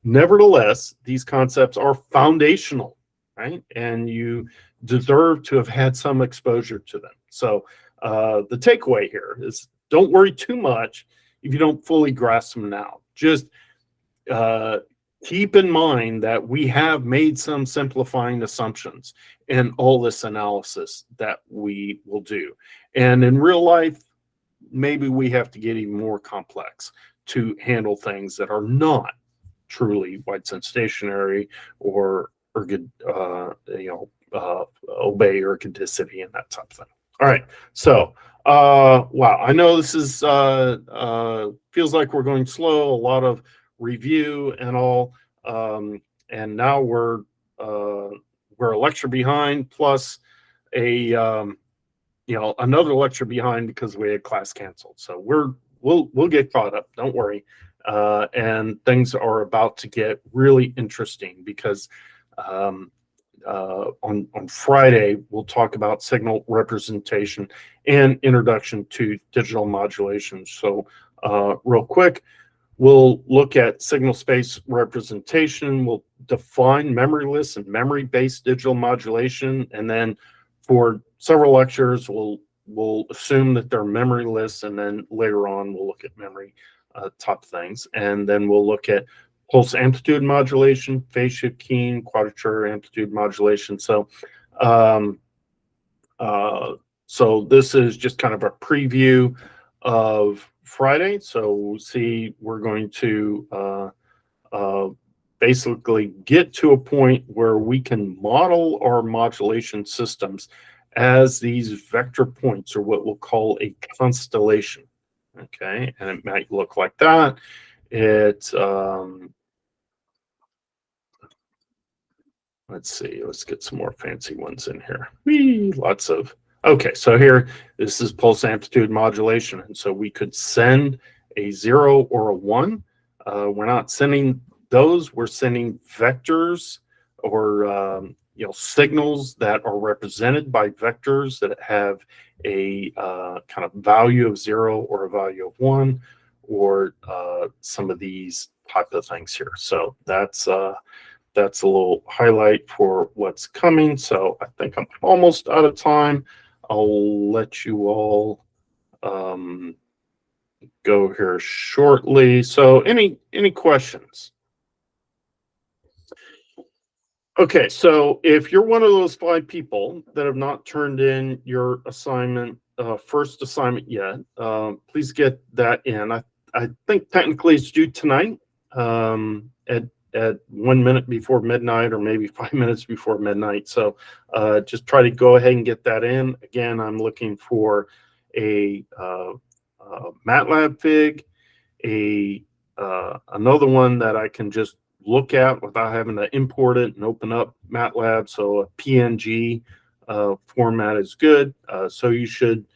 Nevertheless, these concepts are foundational, right? And you deserve to have had some exposure to them. So the takeaway here is don't worry too much if you don't fully grasp them now. Just keep in mind that we have made some simplifying assumptions in all this analysis that we will do. And in real life, maybe we have to get even more complex to handle things that are not truly wide sense stationary or obey ergodicity and that type of thing. All right, so wow, I know this is feels like we're going slow, a lot of review and all, and now we're a lecture behind, plus a another lecture behind because we had class canceled. So we'll get caught up, don't worry. And things are about to get really interesting because on Friday, we'll talk about signal representation and introduction to digital modulation. So real quick, we'll look at signal space representation. We'll define memoryless and memory-based digital modulation. And then for several lectures, we'll assume that they're memoryless. And then later on, we'll look at memory type things. And then we'll look at pulse amplitude modulation, phase shift keying, quadrature amplitude modulation. So, so this is just kind of a preview of Friday. So we'll see, we're going to basically get to a point where we can model our modulation systems as these vector points, or what we'll call a constellation. Okay, and it might look like that. Let's see, let's get some more fancy ones in here. Whee, lots of, okay, so here, this is pulse amplitude modulation. And so we could send a 0 or a 1. We're not sending those, we're sending vectors or signals that are represented by vectors that have a kind of value of 0 or a value of 1, or some of these type of things here. So that's a little highlight for what's coming. So I think I'm almost out of time. I'll let you all go here shortly. So any questions? Okay, so if you're one of those 5 people that have not turned in your assignment, first assignment yet, please get that in. I think technically it's due tonight at 1 minute before midnight, or maybe 5 minutes before midnight. So just try to go ahead and get that in. Again, I'm looking for a MATLAB fig, another one that I can just look at without having to import it and open up MATLAB. So a PNG format is good. So you should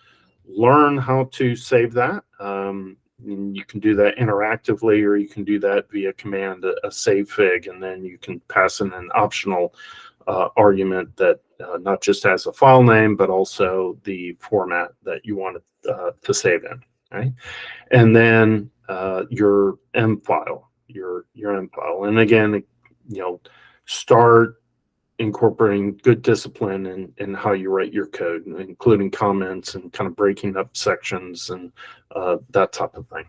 learn how to save that. And you can do that interactively, or you can do that via command, a save fig, and then you can pass in an optional argument that not just has a file name, but also the format that you want to save in. Okay? And then your M file, your M file. And again, start incorporating good discipline in how you write your code, including comments and kind of breaking up sections and that type of thing.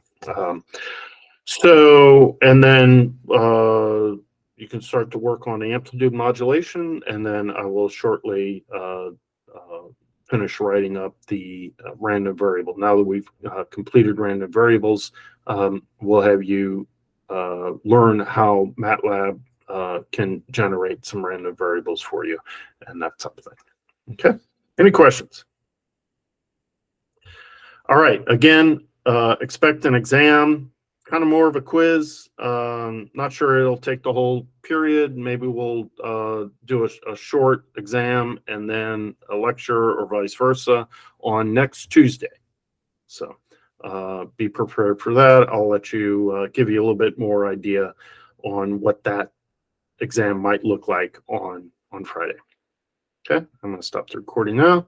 And then you can start to work on the amplitude modulation, and then I will shortly finish writing up the random variable. Now that we've completed random variables, we'll have you learn how MATLAB can generate some random variables for you and that type of thing. Okay, any questions? All right, again, expect an exam, kind of more of a quiz. Not sure it'll take the whole period. Maybe we'll do a short exam and then a lecture, or vice versa, on next Tuesday. So be prepared for that. I'll let you give you a little bit more idea on what that exam might look like on Friday. Okay, I'm going to stop the recording now.